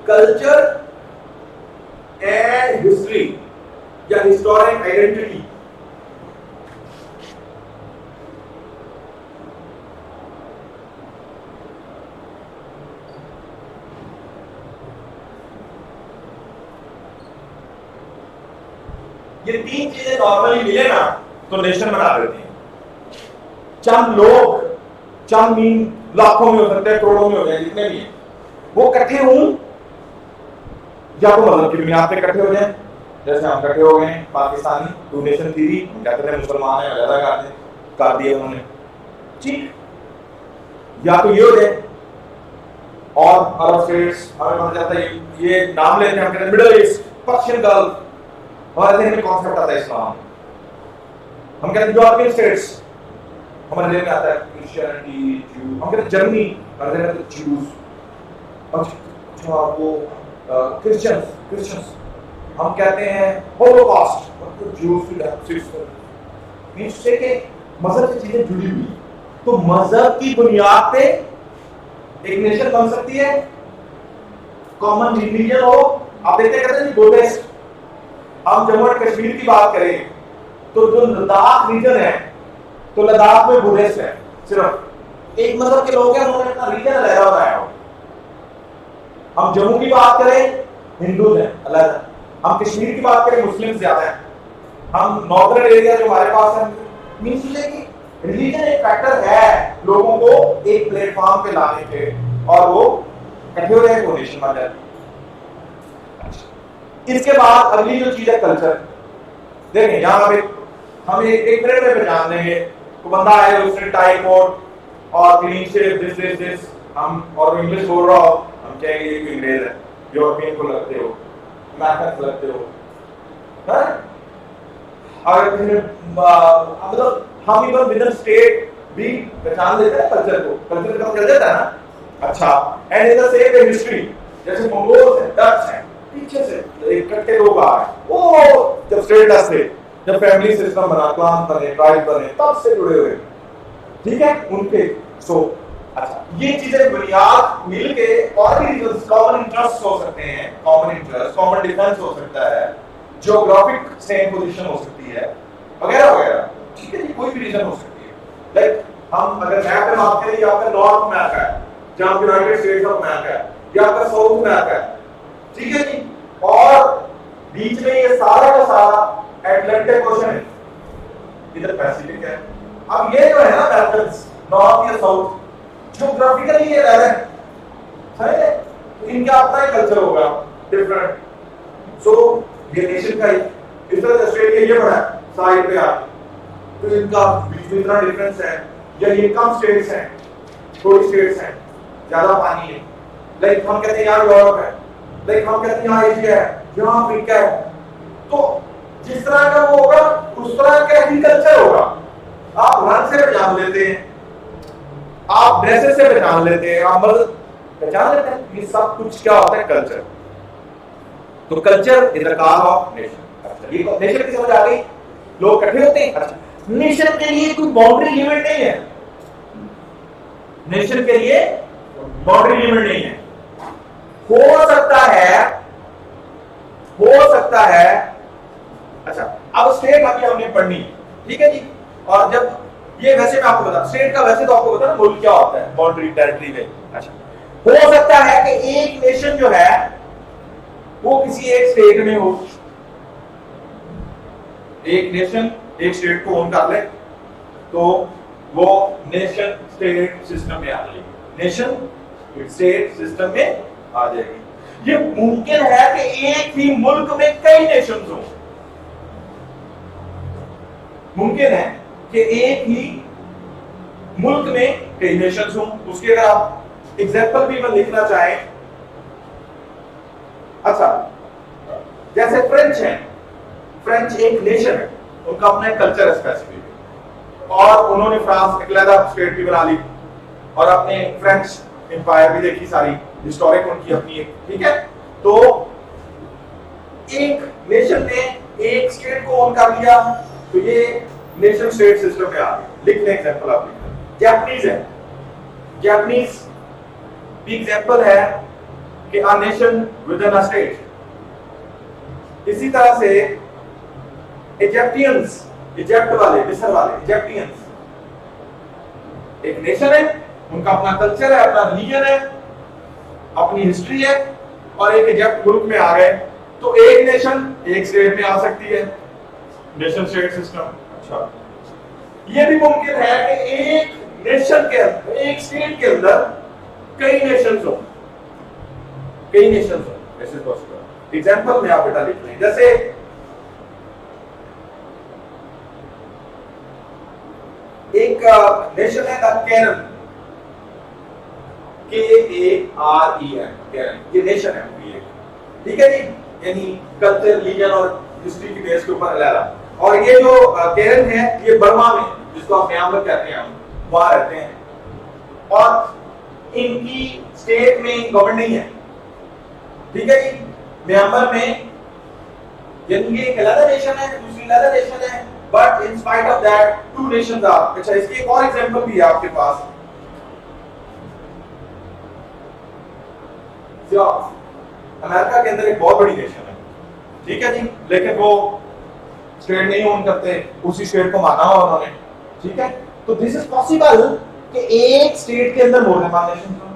culture and history या historic identity। ये 3 चीजें नॉर्मली मिले ना तो नेशन बना देती हैं। चंद लोग, चंद लाखों में हो सकते हैं, करोड़ों में हो जाए, जितने भी हैं, वो इकट्ठे हों, या तो मजहब की बुनियाद पे इकट्ठे हो जाए, जैसे हम इकट्ठे हो गए पाकिस्तानी टू नेशन थ्योरी, हम कहते थे मुसलमान है अलग कर दिए उन्होंने, ठीक, या तो ये हो जाए। और अरब स्टेट्स हमें पता चलता है ये नाम लेते हैं, हम कहते हैं मिडिल ईस्ट, पर्शियन गल्फ, हमारे ध्यान में कॉन्सेप्ट आता है इस्लाम। हम कहते हैं यूरोपियन स्टेट्स, हमारे ध्यान में आता है क्रिश्चियनिटी, जू, हम कहते हैं जर्मनी, हमारे ध्यान में आता है जूस, अच्छा वो क्रिश्चियंस, हम कहते हैं होलोकॉस्ट, मतलब जूस की डेथ, मींस से कि मजहब से चीजें जुड़ी हुई, तो मजहब की बुनियाद पे एक नेशन बन सकती है, कॉमन रिलीजन हो। आप देखते कहते हैं बुद्धिस्ट, हम जम्मू एंड कश्मीर की बात करें तो जो लद्दाख रीजन है, तो लद्दाख में बुद्धिस्ट है, सिर्फ एक मजहब के लोग हैं, उन्होंने अपना रीजन अलग बनाया हो। हम जम्मू की बात करें हिंदू हैं अलग, हम कश्मीर की बात करें मुस्लिम ज्यादा हैं, हम नॉर्दर्न एरिया जो हमारे पास है, मींस कि रिलीजन एक फैक्टर है लोगों को एक प्लेटफॉर्म पे लाने के, और वो इकट्ठे हो जाए तो नेशन बन जाए। इसके बाद अगली जो चीज है कल्चर, देखें यहाँ पे हम एक मिनट में पहचान लेंगे, तो बंदा आए उसने टाई कोट और क्लीन शेव दिस हम, और इंग्लिश बोल रहा हो, हम कहेंगे ये अंग्रेज है, यूरोपियन को लगते हो, अमेरिकन लगते हो, अगर मतलब हम इवन विद इन स्टेट भी पहचान लेते हैं कल्चर को, कल्चर का चल जाता है ना। अच्छा, and in the same history, जैसे मंगोल्स हैं, डच हैं, पीछे से इकट्ठे लोग आ रहे हैं, वो जब स्टेटस थे, जब फैमिली सिस्टम बना, क्लान बने, ट्राइब बने, तब से जुड़े हुए, ठीक है उनके। सो अच्छा, ये चीजें बुनियाद मिलके और भी रीजंस, कॉमन इंटरेस्ट हो सकते हैं, कॉमन इंटरेस्ट, कॉमन डिफेंस हो सकता है, ज्योग्राफिक सेम पोजीशन हो सकती है, वगैरह वगैरह, ठीक है जी, कोई भी रीजन हो सकती है। लाइक हम अगर मैप पे बात करें, ये आपका नॉर्थ अमेरिका है, जहां यूनाइटेड स्टेट्स ऑफ अमेरिका है, ये आपका साउथ अमेरिका है, ठीक है जी, और बीच में ये सारा का सारा एटलांटिक ओशन है, इधर पैसिफिक है। अब ये जो है ना पैटर्न्स, नॉर्थ या साउथ, ज्योग्राफिकली ये रह रहे हैं, तो इनका अपना ही कल्चर होगा डिफरेंट। सो ये नेशन का ही, इस तरह ऑस्ट्रेलिया ये बड़ा है साइड पे आके, तो इनका बीच में इतना डिफरेंस है, या ये कम स्टेट्स हैं, थोड़ी स्टेट्स हैं, ज्यादा पानी है, लाइक हम कहते हैं यहाँ यूरोप है, लाइक हम कहते हैं यहाँ एशिया है, यहाँ अफ्रीका है। तो जिस तरह का वो होगा उस तरह का ही कल्चर होगा। आप रंग से पहचान लेते हैं, आप ड्रेसेस से पहचान लेते हैं, आप मतलब पहचान लेते हैं, ये सब कुछ क्या होता है कल्चर। तो culture is the cause of nation. ये नेशन की समझ आ गई, लोग इकट्ठे होते हैं। अच्छा, नेशन के लिए कोई बाउंड्री लिमिट नहीं है, नेशन के लिए बाउंड्री लिमिट नहीं है। हो सकता है। अच्छा, अब स्टेट अभी हमने पढ़नी, ठीक है जी, और जब ये वैसे मैं आपको बता, स्टेट का वैसे तो आपको पता मुल्क क्या होता है, बाउंड्री टेरिटरी में। अच्छा, हो सकता है कि एक नेशन जो है वो किसी एक स्टेट में हो, एक नेशन एक स्टेट को ओन कर ले, तो वो नेशन स्टेट सिस्टम में आ जाएगी, नेशन स्टेट सिस्टम में आ जाएगी। ये मुमकिन है कि एक ही मुल्क में कई नेशंस हो, मुमकिन है कि एक ही मुल्क में कई नेशंस हो। उसके अगर आप एग्जांपल भी मैं लिखना चाहें, अच्छा जैसे फ्रेंच है, फ्रेंच एक नेशन है, उनका अपना एक कल्चर है स्पेसिफिक, और उन्होंने फ्रांस एक अलग स्टेट भी बना ली, और अपने फ्रेंच एम्पायर भी देखी सारी, हिस्टोरिक उनकी अपनी एक, ठीक है। तो एक नेशन ने एक स्टेट को ओन कर लिया, तो ये नेशन स्टेट सिस्टम में आ गया। लिख लें एग्जांपल आप लिख लें, जापानीज है, जापानीज भी एग्जांपल है कि a nation with in a state. इसी तरह से इजिप्टियंस, इजिप्ट वाले, मिस्र वाले इजिप्टियंस एक नेशन है, उनका अपना कल्चर है, अपना रिलीजन है, अपनी हिस्ट्री है, और एक इजिप्ट मुल्क में आ गए, तो एक नेशन एक स्टेट में आ सकती है, नेशन स्टेट सिस्टम। अच्छा, ये भी मुमकिन है कि एक नेशन के अंदर, एक स्टेट के अंदर कई नेशंस हो, कई नेशंस हो, ऐसे पॉसिबल। एग्जाम्पल में आप बेटा लिख लें, जैसे एक नेशन है केरल, KAREN, केरल, ये नेशन है पूरी एक, ठीक है जी, यानी कल्चर, रिलीजन और हिस्ट्री की बेस के ऊपर अलग। और ये जो केरल है ये बर्मा में, जिसको आप म्यांमार कहते हैं, हम वहां रहते हैं, और इनकी स्टेट में गवर्नमेंट नहीं है, ठीक है जी। म्यांमार में यानी ये एक अलग नेशन है, दूसरी अलग नेशन है, but in spite of that two nations are. अच्छा, इसकी एक और एग्जांपल भी है आपके पास, अमेरिका के अंदर एक बहुत बड़ी नेशन है, ठीक है जी, लेकिन वो स्टेट नहीं ओन करते, उसी स्टेट को माना हुआ उन्होंने, ठीक है। तो दिस इज पॉसिबल कि एक स्टेट के अंदर मोर देन वन नेशन हो।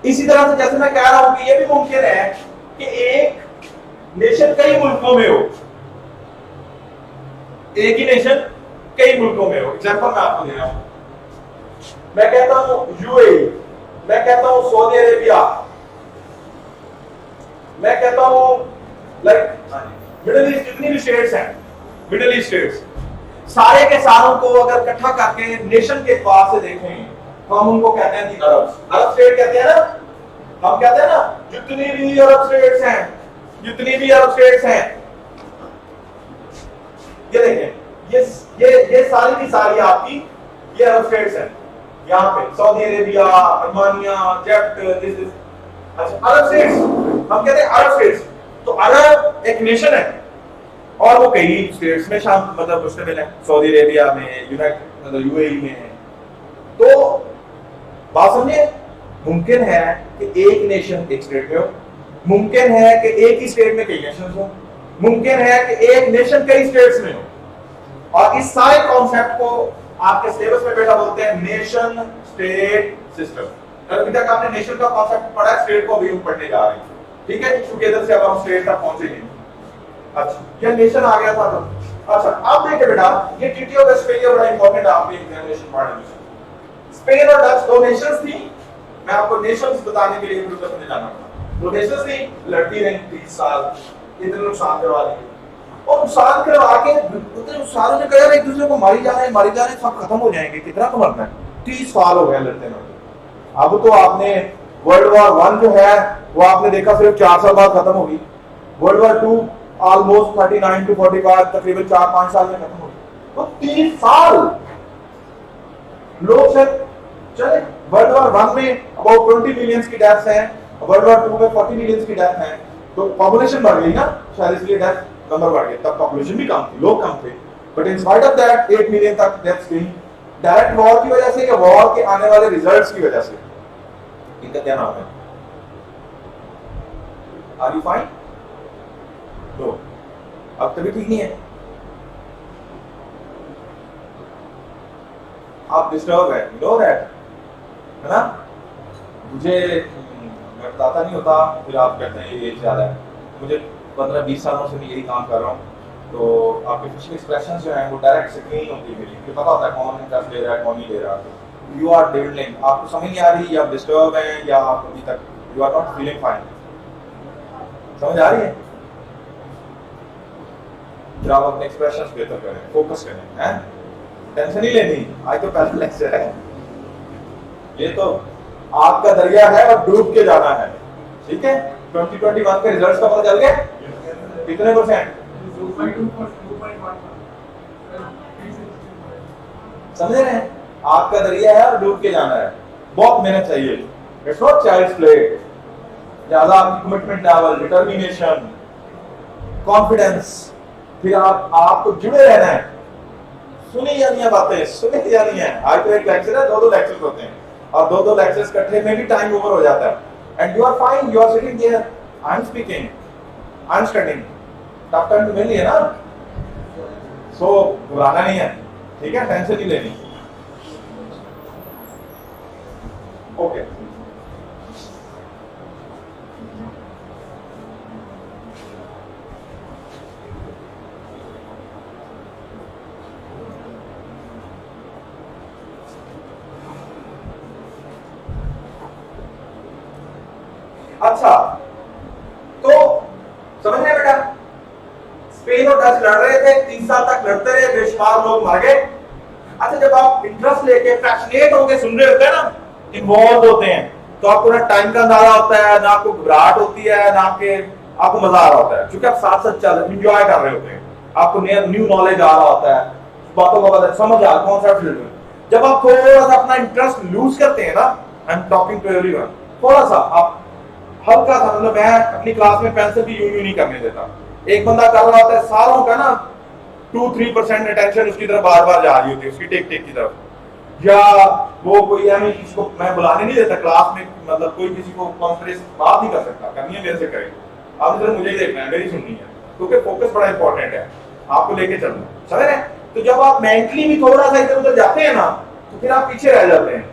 इसी तरह से जैसे मैं कह रहा हूं कि यह भी मुमकिन है कि एक नेशन कई मुल्कों में हो, एक ही नेशन कई मुल्कों में हो। एग्जांपल मैं आपको दे रहा हूं, मैं कहता हूं यूएई, मैं कहता हूं सऊदी अरेबिया, मैं कहता हूं लाइक मिडिल ईस्ट, जितनी भी स्टेट्स हैं, मिडिल ईस्ट स्टेट्स, सारे के सारों को अगर इकट्ठा करके नेशन के एतबार से देखें तो हम उनको कहते हैं दी अरब। अरब स्टेट कहते हैं ना, हम कहते हैं ना जितनी भी अरब स्टेट्स हैं, जितनी भी अरब स्टेट्स हैं, ये देखें, ये सारी की सारी आपकी ये अरब स्टेट्स हैं। यहाँ पे Saudi Arabia, Armenia, Egypt, this is अच्छा अरब स्टेट्स, हम कहते हैं अरब स्टेट्स। तो अरब एक नेशन है और वो कई स्टेट्स में मतलब मुश्तमिल है, सऊदी अरेबिया में, यूनाइटेड मतलब यूएई में है। तो बात समझे, मुमकिन है कि एक नेशन एक स्टेट में हो, मुमकिन है कि एक ही स्टेट में कई नेशंस हो, मुमकिन है कि एक नेशन कई स्टेट्स में हो। और इस सारे कॉन्सेप्ट को आपके सिलेबस में बेटा बोलते हैं नेशन स्टेट सिस्टम। अभी तक आपने नेशन का कॉन्सेप्ट पढ़ा है, स्टेट को अभी हम पढ़ने जा रहे हैं, ठीक है, क्योंकि इधर से अब हम स्टेट तक पहुंचेंगे। अच्छा, ये नेशन आ गया था तो अच्छा अब देखिए बेटा, ये ट्रीटी ऑफ वेस्टफेलिया बड़ा इंपॉर्टेंट है आपके एग्जामिनेशन पढ़ने में। स्पेन और डच दो नेशंस थी, मैं आपको नेशंस बताने के लिए प्रिपरेशन में जाना था। दो नेशंस थी, लड़ती रही 30 साल, इतने नुकसान करवा दिए, और नुकसान करवा के उतने नुकसान ने कहा एक दूसरे को मारी जा रहे हैं, सब खत्म हो जाएंगे, कितना तो मरना है, 30 साल हो गए लड़ते लड़ते। अब तो आपने वर्ल्ड वॉर 1 जो है वो आपने देखा सिर्फ 4 साल बाद खत्म होगी, वर्ल्ड वॉर 2 ऑलमोस्ट 39 to 45 तकरीबन 4-5 साल में खत्म होगी। तो 30 साल लोग से चले। वर्ल्ड वॉर 1 में अबाउट 20 मिलियंस की डेथ्स हैं, वर्ल्ड वॉर 2 में 40 मिलियंस की डेथ है, तो पॉपुलेशन बढ़ गई ना, शायद इसलिए डेथ नंबर बढ़ गया। तब पॉपुलेशन भी कम थी, लोग कम थे, but in spite of that 8 million तक डेथ्स गई। डायरेक्ट वॉर की वजह से या वॉर के आने वाले रिजल्ट्स की वजह से। इनका क्या नाम है? Are you fine? तो अब तभी ठीक नहीं है, आप डिस्टर्ब है, यू नो दैट, है ना? मुझे मैं बताता नहीं होता, फिर आप कहते हैं ये ज्यादा है। मुझे 15-20 सालों से मैं यही काम कर रहा हूँ, तो आपके फेशियल एक्सप्रेशंस जो हैं वो डायरेक्ट स्क्रीन होती है मेरी, मुझे पता होता है कौन इंटरेस्ट ले रहा है कौन नहीं ले रहा है। यू आर डिविडलिंग, आपको समझ नहीं आ रही, या आप डिस्टर्ब हैं, या आप अभी तक you are not feeling fine, समझ आ रही है? फिर आप अपने एक्सप्रेशंस बेहतर करें, फोकस करें, हैं? टेंशन नहीं लेनी, आज तो पहला लेक्चर है, ये तो आपका दरिया है और डूब के जाना है, ठीक है? 2021 के रिजल्ट्स का पता चल गया कितने %? समझ रहे हैं? आपका दरिया है और डूब के जाना है, बहुत मेहनत चाहिए, इट्स नॉट चाइल्ड्स प्ले। ज्यादा आपकी कमिटमेंट लेवल, डिटर्मिनेशन, कॉन्फिडेंस, फिर आपको जुड़े रहना है, सुनी जानी है बातें, सुनी जानी है। आज तो एक लेक्चर है, 2-2 लेक्चर्स होते हैं, और 2-2 लेक्चर्स इकट्ठे में भी टाइम ओवर हो जाता है, and you are fine, you are sitting there, I am speaking, I am studying, tough time तो मिल रही है ना, सो घबराना नहीं है, ठीक है? टेंशन नहीं लेनी, ओके। अच्छा, तो और डच लड़ रहे थे, 3 साल तक लड़ते रहे, बेशुमार लोग मर गए। अच्छा, जब आप इंटरेस्ट लेके पैशनेट होके सुन रहे होते हैं ना, इन्वॉल्व होते हैं, तो आपको ना टाइम का अंदाजा होता है, ना आपको घबराहट होती है, ना आपको मजा आ रहा होता है, क्योंकि आप साथ साथ चल एंजॉय कर रहे होते हैं, आपको न्यू नॉलेज आ रहा होता है, बातों का पता समझ आ कॉन्सेप्ट फील्ड में। जब आप थोड़ा सा अपना इंटरेस्ट लूज करते हैं ना, I am talking to everyone, थोड़ा सा आप हल्का सा, मतलब मैं अपनी क्लास में पेंसिल भी यूं नहीं करने देता। एक बंदा कर रहा होता है सालों का ना, 2-3% अटेंशन उसकी तरफ बार बार जा रही होती है, उसकी टेक की तरफ, या वो कोई यानी इसको मैं बुलाने नहीं देता क्लास में, मतलब कोई किसी को कॉन्फ्रेंस बात नहीं कर सकता, करनी है मेरे से करे, आप इधर मुझे ही देखना है, मेरी सुननी है, क्योंकि फोकस बड़ा इंपॉर्टेंट है, आपको लेके चलना, समझ रहे हैं? तो जब आप मेंटली भी थोड़ा सा इधर उधर जाते हैं ना, तो फिर आप पीछे रह जाते हैं।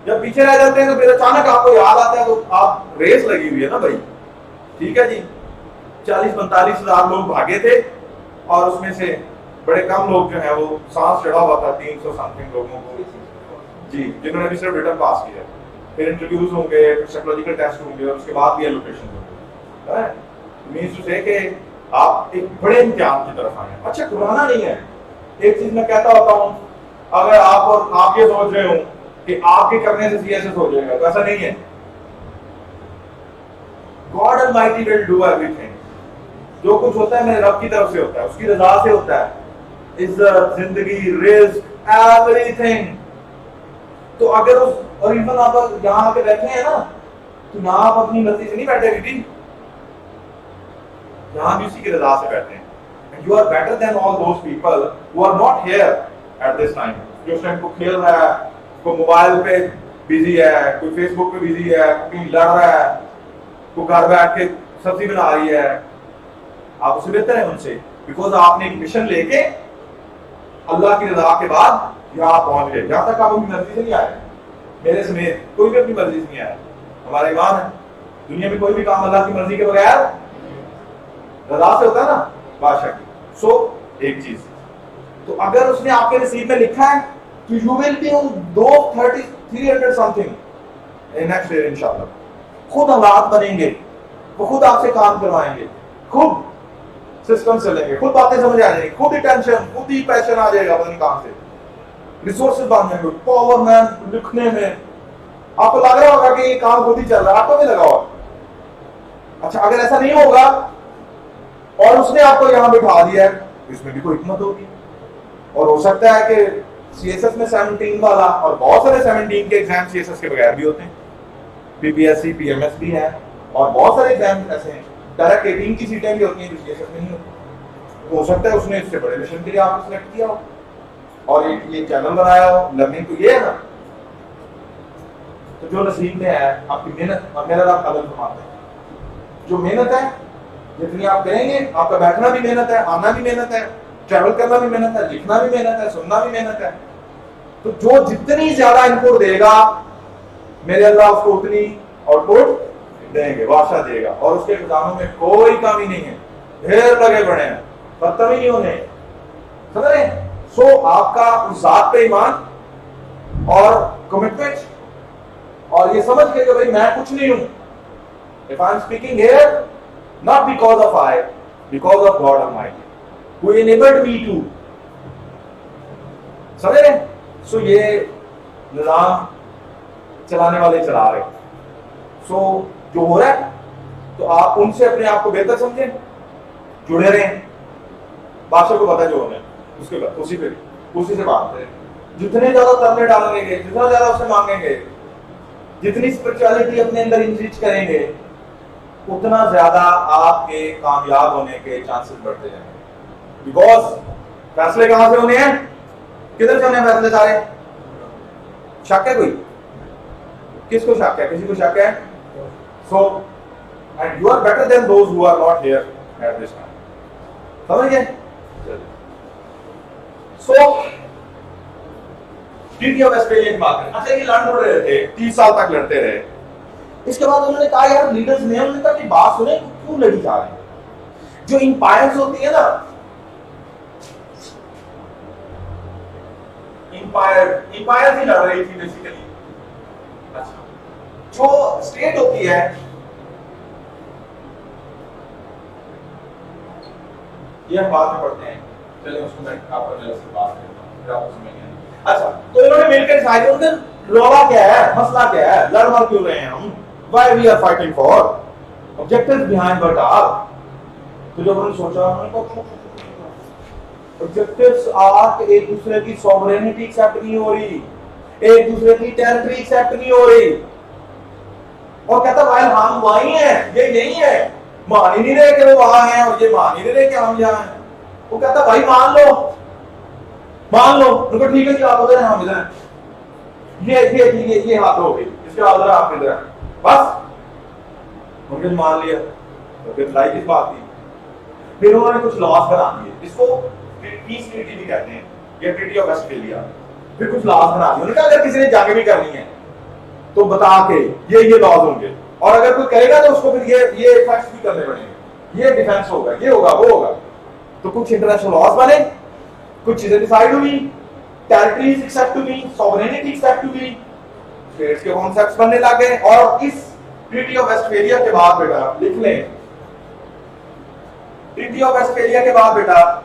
जब पीछे रह जाते हैं तो फिर अचानक आपको याद आता है, तो आप रेस लगी हुई है ना भाई, ठीक है जी, 40-45 हजार लोग भागे थे, और उसमें से बड़े कम लोग जो है वो सांस चढ़ा हुआ था 300 समथिंग लोगों को जी, जिन्होंने भी सिर्फ रिटर्न पास किया, फिर इंटरव्यूज होंगे, फिर साइकोलॉजिकल टेस्ट होंगे, और उसके बाद भी एलोकेशन होंगे। मींस टू से कि आप एक बड़े इम्तिहान की तरफ आए। अच्छा, घबराना नहीं है। एक चीज मैं कहता होता हूँ, अगर आप ये सोच रहे हो कि आपके करने से सीएसएस हो जाएगा, तो ऐसा नहीं है। God almighty will do everything. जो कुछ होता है मेरे रब की तरफ से होता है, उसकी रजा से होता है, इज्जत, जिंदगी, रिस्क, एवरीथिंग। तो अगर और इवन आप यहाँ आके बैठे हैं ना, तो यहाँ आप अपनी मर्जी से नहीं बैठे दीदी, यहाँ भी उसी की रजा से बैठे हैं। And you are better than all those people who are not here at this time. जो उस टाइम को खेल रहा है, कोई मोबाइल पे बिजी है, कोई फेसबुक पे बिजी है, कोई लड़ रहा है, कोई घर बैठ के सब्जी बना रही है, आप उससे बेहतर है उनसे, बिकॉज आपने एक मिशन लेके अल्लाह की रजा के बाद यहाँ पहुंच गए। जहां तक आप अपनी मर्जी से नहीं आए, मेरे समेत कोई भी अपनी मर्जी से नहीं आया, हमारा ईमान है। दुनिया में कोई भी काम अल्लाह की मर्जी के बगैर रजा से होता है ना, बादशाह की। सो एक चीज, तो अगर उसने आपके नसीब में लिखा है तो you will be on 300 something next year इंशाल्लाह। खुद हालात बनेंगे, वो खुद आपसे काम करवाएंगे, खुद सिस्टम चलेंगे, खुद बातें समझ आ जाएंगी, खुद ही टेंशन, खुद ही पैशन आ जाएगा अपने काम से, रिसोर्सेज बन जाएंगे, पावर मैन लिखने में। आपको लग रहा होगा कि ये काम खुद ही चल रहा है, आपको भी लगा होगा। अच्छा, अगर ऐसा नहीं होगा और उसने आपको यहां बिठा दिया है, इसमें भी कोई हिकमत होगी। और हो सकता है कि सीएसएस में 17 वाला, और बहुत सारे 17 के एग्जाम सीएसएस के बगैर भी होते हैं, पीपीएससी, पीएमएस भी है, और बहुत सारे एग्जाम ऐसे हैं, डायरेक्ट 18 की सीटें भी होती हैं जो सीएसएस में नहीं होती। हो सकता है उसने इससे बड़े मिशन के लिए आपको सिलेक्ट किया हो, और ये चैनल बनाया हो, लर्निंग तो ये है ना। तो जो नसीब में है, आपकी मेहनत, और मेरा आप कदर फरमाते हैं, जो मेहनत है जितनी आप करेंगे, आपका बैठना भी मेहनत है, आना भी मेहनत है, ट्रैवल करना भी मेहनत है, लिखना भी मेहनत है, सुनना भी मेहनत है। तो जो जितनी ज्यादा इनपुट देगा, मेरे अल्लाह उसको उतनी आउटपुट देंगे, बादशाह देगा, और उसके खजानों में कोई कमी नहीं है, ढेर लगे पड़े हैं, खत्म ही नहीं होने। समझ रहे? सो आपका उस जात पे ईमान और कमिटमेंट, और ये समझ के कि भाई मैं कुछ नहीं हूं, if I am speaking here not because of I, because of God Almighty, who enabled me to. समझ रहे? सो ये निजाम चलाने वाले चला रहे। सो जो हो रहा है, तो आप उनसे अपने आप को बेहतर समझें, जुड़े रहें, बादशाह को पता जो होना है, उसके बाद उसी से बात करें। जितने ज्यादा तरले डालेंगे, जितना ज्यादा उससे मांगेंगे, जितनी स्पिरिचुअलिटी अपने अंदर इंक्रीज करेंगे, उतना ज्यादा आपके कामयाब होने के चांसेस बढ़ते जाएंगे। बिकॉज फैसले कहां से होने हैं, किधर से होने हैं फैसले सारे? शक है कोई? किसको शक है? किसी को शक है? So and you are better than those who are not here at this time. समझ गए? सो ट्रीटी ऑफ वेस्टफेलिया की बात करें। अच्छा, ये लड़ रहे थे, 30 साल तक लड़ते रहे। इसके बाद उन्होंने कहा यार लीडर्स ने, उन्होंने कहा कि बात सुने, क्यों लड़ी जा रहे हैं? जो इंपायर्स होती है ना, इंपायर ही लड़ रही थी बेसिकली। अच्छा, जो स्टेट होती है, ये हम बाद में पढ़ते हैं, चलिए उसको मैं आपको अलग से बात करता हूं, फिर आपको समझ आएगा। अच्छा, तो इन्होंने मिलकर डिसाइड किया रोला क्या है, मसला क्या है, लड़ मर क्यों रहे हैं हम, why we are fighting for, objectives behind what are. तो जब उन्होंने सोचा, उन्होंने कहा ऑब्जेक्टिव्स आर कि एक दूसरे की सॉवरेनिटी एक्सेप्ट नहीं हो रही, एक दूसरे की टेरिटरी एक्सेप्ट नहीं हो रही, और कहता भाई हम वहीं हैं, ये यही है, मान ही नहीं रहे कि वो वहां हैं और ये मान ही नहीं रहे कि हम यहाँ हैं। वो कहता भाई मान लो, मान लो, उनको ठीक है कि आप उधर हैं हम इधर हैं, ये हाथ हो गई, इसके बाद उधर आप इधर हैं, बस उन्होंने मान लिया। तो फिर लड़ाई किस बात की, फिर उन्होंने कुछ लॉस बना दिए, इसको पीस ट्रीटी भी कहते हैं, ये ट्रीटी ऑफ वेस्टफेलिया। फिर कुछ लॉस बना दिए, उन्होंने कहा अगर किसी ने जंग भी करनी है तो बता के ये लॉज होंगे, और अगर कोई करेगा तो उसको फिर ये इफेक्ट्स भी करने पड़ेंगे, ये डिफेंस होगा, ये होगा, वो होगा। तो कुछ इंटरनेशनल लॉज बने, कुछ चीजें डिसाइड हुई, टेरिटरीज एक्सेप्ट हुई, सॉवरेनिटी एक्सेप्ट हुई, स्टेट्स के कॉन्सेप्ट्स बनने लगे। और इस ट्रीटी ऑफ वेस्टफेलिया के बाद बेटा लिख लें, ट्रीटी ऑफ वेस्टफेलिया के बाद बेटा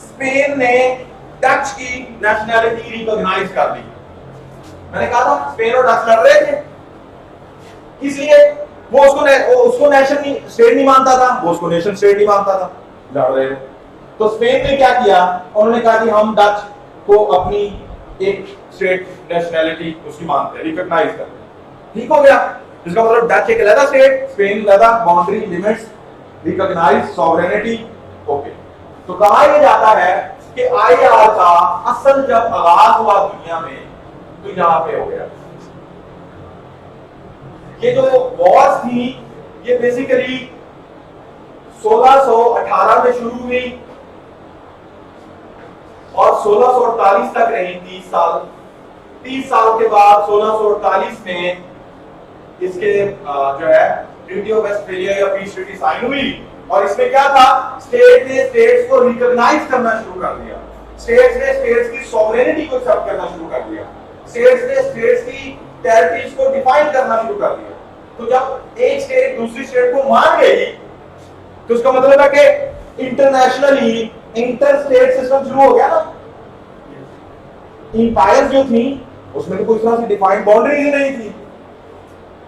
स्पेन ने डच की नेशनैलिटी रिकॉग्नाइज कर ली। मैंने कहा था स्पेन और डच लड़ रहे थे, इसलिए वो उसको नेशन स्टेट नहीं मानता था, वो उसको नेशन स्टेट नहीं मानता था, लड़ रहे थे। तो स्पेन ने क्या किया, उन्होंने कहा कि हम डच को अपनी एक स्टेट नेशनैलिटी उसकी मानते हैं, रिकॉग्नाइज करते हैं। ठीक हो गया, इसका मतलब डच एक अलग स्टेट, स्पेन अलग, boundary limits recognise, sovereignty, okay. तो कहा यह जाता है कि आईआर का असल जब आगाज हुआ दुनिया में तो यहां पे हो गया। ये जो वॉर्स थी ये बेसिकली 1618 में शुरू हुई और 1648 तक रही, 30 साल। 30 साल के बाद 1648 में इसके जो है ट्रीटी ऑफ वेस्टफेलिया या पीस ट्रीटी साइन हुई। और इसमें क्या था, स्टेट ने स्टेट्स को रिकॉग्नाइज करना शुरू कर दिया, स्टेट्स ने स्टेट्स की सॉवरेनिटी को एक्सेप्ट करना शुरू कर दिया, स्टेट्स ने स्टेट्स की टेरिटरीज को डिफाइन करना शुरू कर दिया। तो जब एक स्टेट दूसरी स्टेट को मान गई तो उसका मतलब है कि इंटरनेशनली इंटर स्टेट सिस्टम शुरू हो गया ना। इंपायर जो थी उसमें तो कोई तरह से डिफाइंड बाउंड्रीज ही नहीं थी,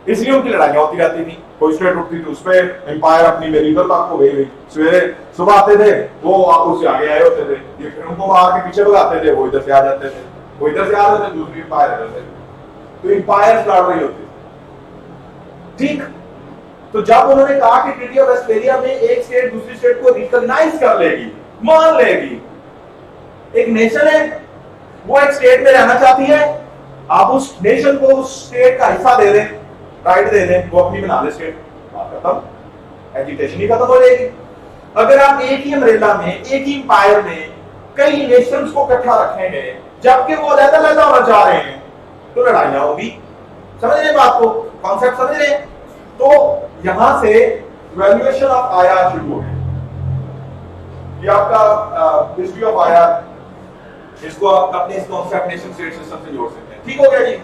इसलिए उनकी लड़ाइयां होती रहती थी। कोई स्टेट उठती थी उस पे एम्पायर अपनी मेरीकल तक हो गई, सवेरे सुबह आते थे वो उससे आगे आए होते थे, ये फिर उनको मार के पीछे भगाते थे, वो इधर से आ जाते थे, वो इधर से आ जाते थे, दूसरी एम्पायर इधर से, तो एम्पायर लड़ रही होती। ठीक, तो जब उन्होंने कहा कि ट्रीटी ऑफ वेस्टफेलिया में एक स्टेट दूसरी स्टेट को रिकॉग्नाइज कर लेगी, मान लेगी, एक नेशन है वो एक स्टेट में रहना चाहती है, आप उस नेशन को उस स्टेट का हिस्सा दे दें, राइट दे दें, वो अपनी बना ले स्टेट, बात खत्म, एजुकेशन ही खत्म हो जाएगी। अगर आप एक ही अम्ब्रेला में, एक ही एम्पायर में कई नेशंस को इकट्ठा रखेंगे जबकि वो अलग-अलग होना चाह रहे हैं तो लड़ाइयां होगी। समझ रहे बात को, कॉन्सेप्ट समझ रहे? तो यहां से वैल्यूएशन ऑफ आईआर शुरू हो गया। ये आपका हिस्ट्री ऑफ आईआर, इसको आप अपने इस कॉन्सेप्ट नेशन स्टेट सिस्टम से जोड़ सकते हैं। ठीक हो गया जी।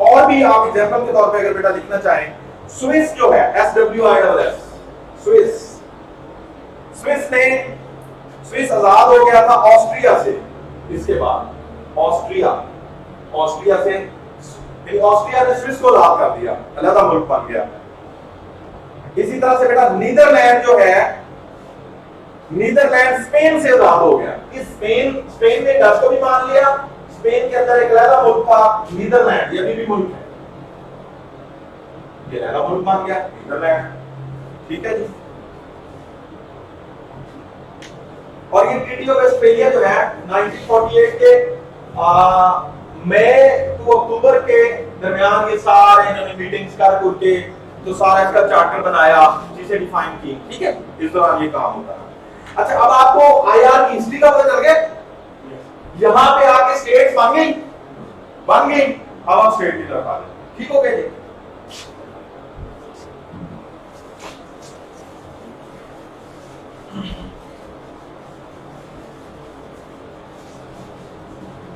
और भी आप एग्जांपल के तौर पे अगर बेटा लिखना चाहें, स्विस जो है SWISS, स्विस आजाद हो गया था ऑस्ट्रिया से। इसके बाद ऑस्ट्रिया से ऑस्ट्रिया ने स्विस को आजाद कर दिया, अलग मुल्क बन गया। इसी तरह से बेटा नीदरलैंड जो है, नीदरलैंड स्पेन से आजाद हो गया। इस स्पेन ने डच को भी मान लिया, स्पेन के अंदर एक अलग मुल्क था नीदरलैंड, ये भी मुल्क है, ये अलग मुल्क मान गया नीदरलैंड। ठीक है जी। और ये ट्रीटी ऑफ वेस्टफेलिया जो है 1948 के मई टू अक्टूबर के दरमियान ये सारे इन्होंने मीटिंग्स करके तो सारा इसका चार्टर बनाया, चीजें डिफाइन की। ठीक है, इस दौरान ये काम होता है। अच्छा, अब आपको आईआर की हिस्ट्री का पता चल गया। यहां पे आके स्टेट्स बन गई, अब हम स्टेट की तरफ आ गए। ठीक हो गया जी।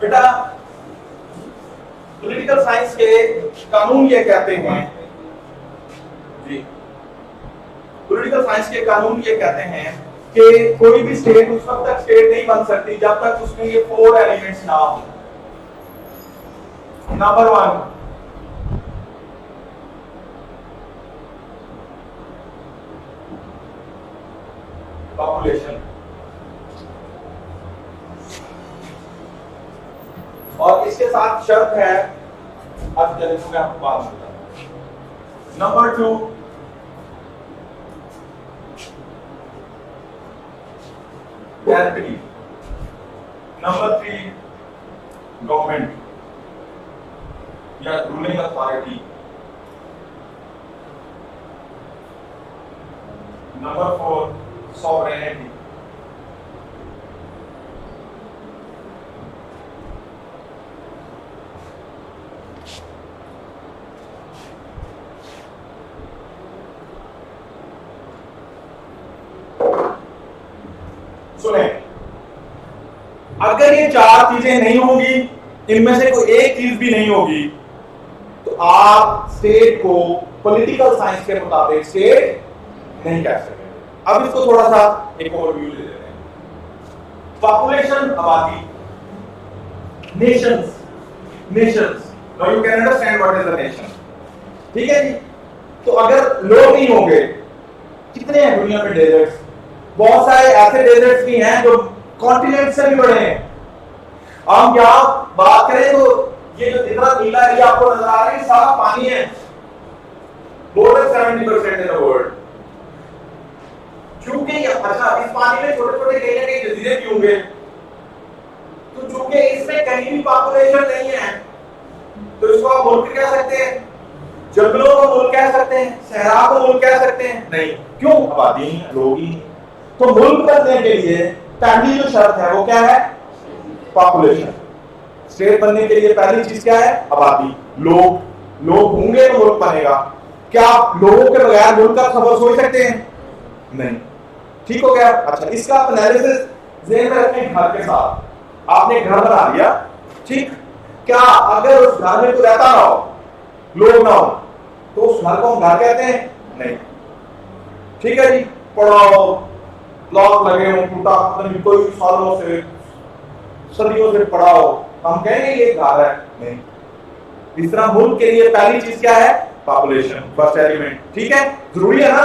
बेटा पॉलिटिकल साइंस के कानून ये कहते हैं पॉलिटिकल साइंस के कानून ये कहते हैं कि कोई भी स्टेट उस वक्त तक स्टेट नहीं बन सकती जब तक उसमें ये 4 एलिमेंट्स ना हो। नंबर 1, पॉपुलेशन, और इसके साथ शर्त है, अब चलिए मैं आपको बात बताता हूं। Number 2, territory. नंबर 3, गवर्नमेंट या रूलिंग अथॉरिटी। Number 4, sovereignty. सुने, अगर ये 4 चीजें नहीं होगी, इनमें से कोई एक चीज भी नहीं होगी, तो आप स्टेट को पॉलिटिकल साइंस के मुताबिक स्टेट नहीं कह सकते। अब इसको थोड़ा सा एक ओवरव्यू ले लेते हैं। पॉपुलेशन, आबादी, Nations, now you can understand what is the nation. ठीक है जी। तो अगर लोग नहीं होंगे, कितने हैं दुनिया में डेजर्ट्स? बहुत सारे ऐसे डेजर्ट्स भी हैं जो कॉन्टिनेंट से भी बड़े हैं। हम यहां बात करें तो ये जो इतना नीला एरिया आपको नजर आ रहा है, सारा पानी है। More than 70% in the world. क्योंकि अच्छा, इस पानी में छोटे छोटे कहीं ना कहीं जजीरे भी होंगे, तो चूंकि इसमें कहीं भी पॉपुलेशन नहीं है, तो इसको आप मुल्क कह सकते हैं, जंगलों को मुल्क कह सकते हैं, सहरा को मुल्क कह सकते हैं? नहीं। क्यों? आबादी नहीं, लोग ही। तो मुल्क बनने के लिए पहली जो शर्त है वो क्या है? पॉपुलेशन। स्टेट बनने के लिए पहली चीज क्या है? आबादी, लोग होंगे तो मुल्क बनेगा। क्या आप लोगों के बगैर मुल्क का खबर सोच सकते हैं? नहीं। ठीक हो गया। अच्छा, इसका आप एनालिसिस ज़हन में रखें घर के साथ। आपने घर बना लिया, ठीक, क्या अगर उस घर में कोई रहता ना हो, लोग ना हो, तो उस घर को हम घर कहते हैं? नहीं। ठीक है जी। पढ़ाओ, ब्लॉक लगे हो, टूटा कोई सालों से, सदियों से पड़ा हो, हम कहेंगे ये घर है? नहीं। इस तरह मुल्क के लिए पहली चीज क्या है? Population, first element. ठीक है, जरूरी है ना?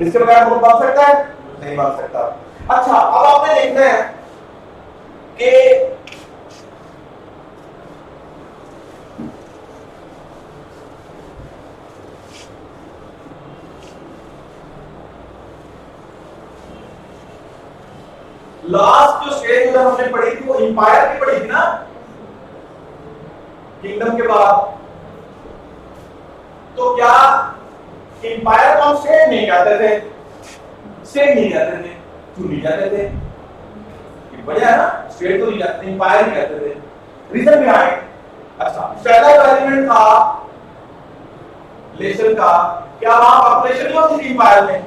इसके बगैर मुल्क बन सकता है? नहीं बन सकता। अच्छा, अब आपने देखना है कि लास्ट जो स्टेज हमने पढ़ी थी वो एम्पायर की पढ़ी थी ना, किंगडम के बाद। तो क्या एम्पायर को हम स्टेट नहीं कहते थे? स्टेट नहीं कहते थे, क्यों नहीं कहते थे? वजह है ना, स्टेट तो नहीं कहते, एम्पायर नहीं कहते थे। रीजन बिहाइंड, अच्छा, पहला जो एलिमेंट था लेशन का, क्या वहां पॉपुलेशन नहीं होती थी एम्पायर में?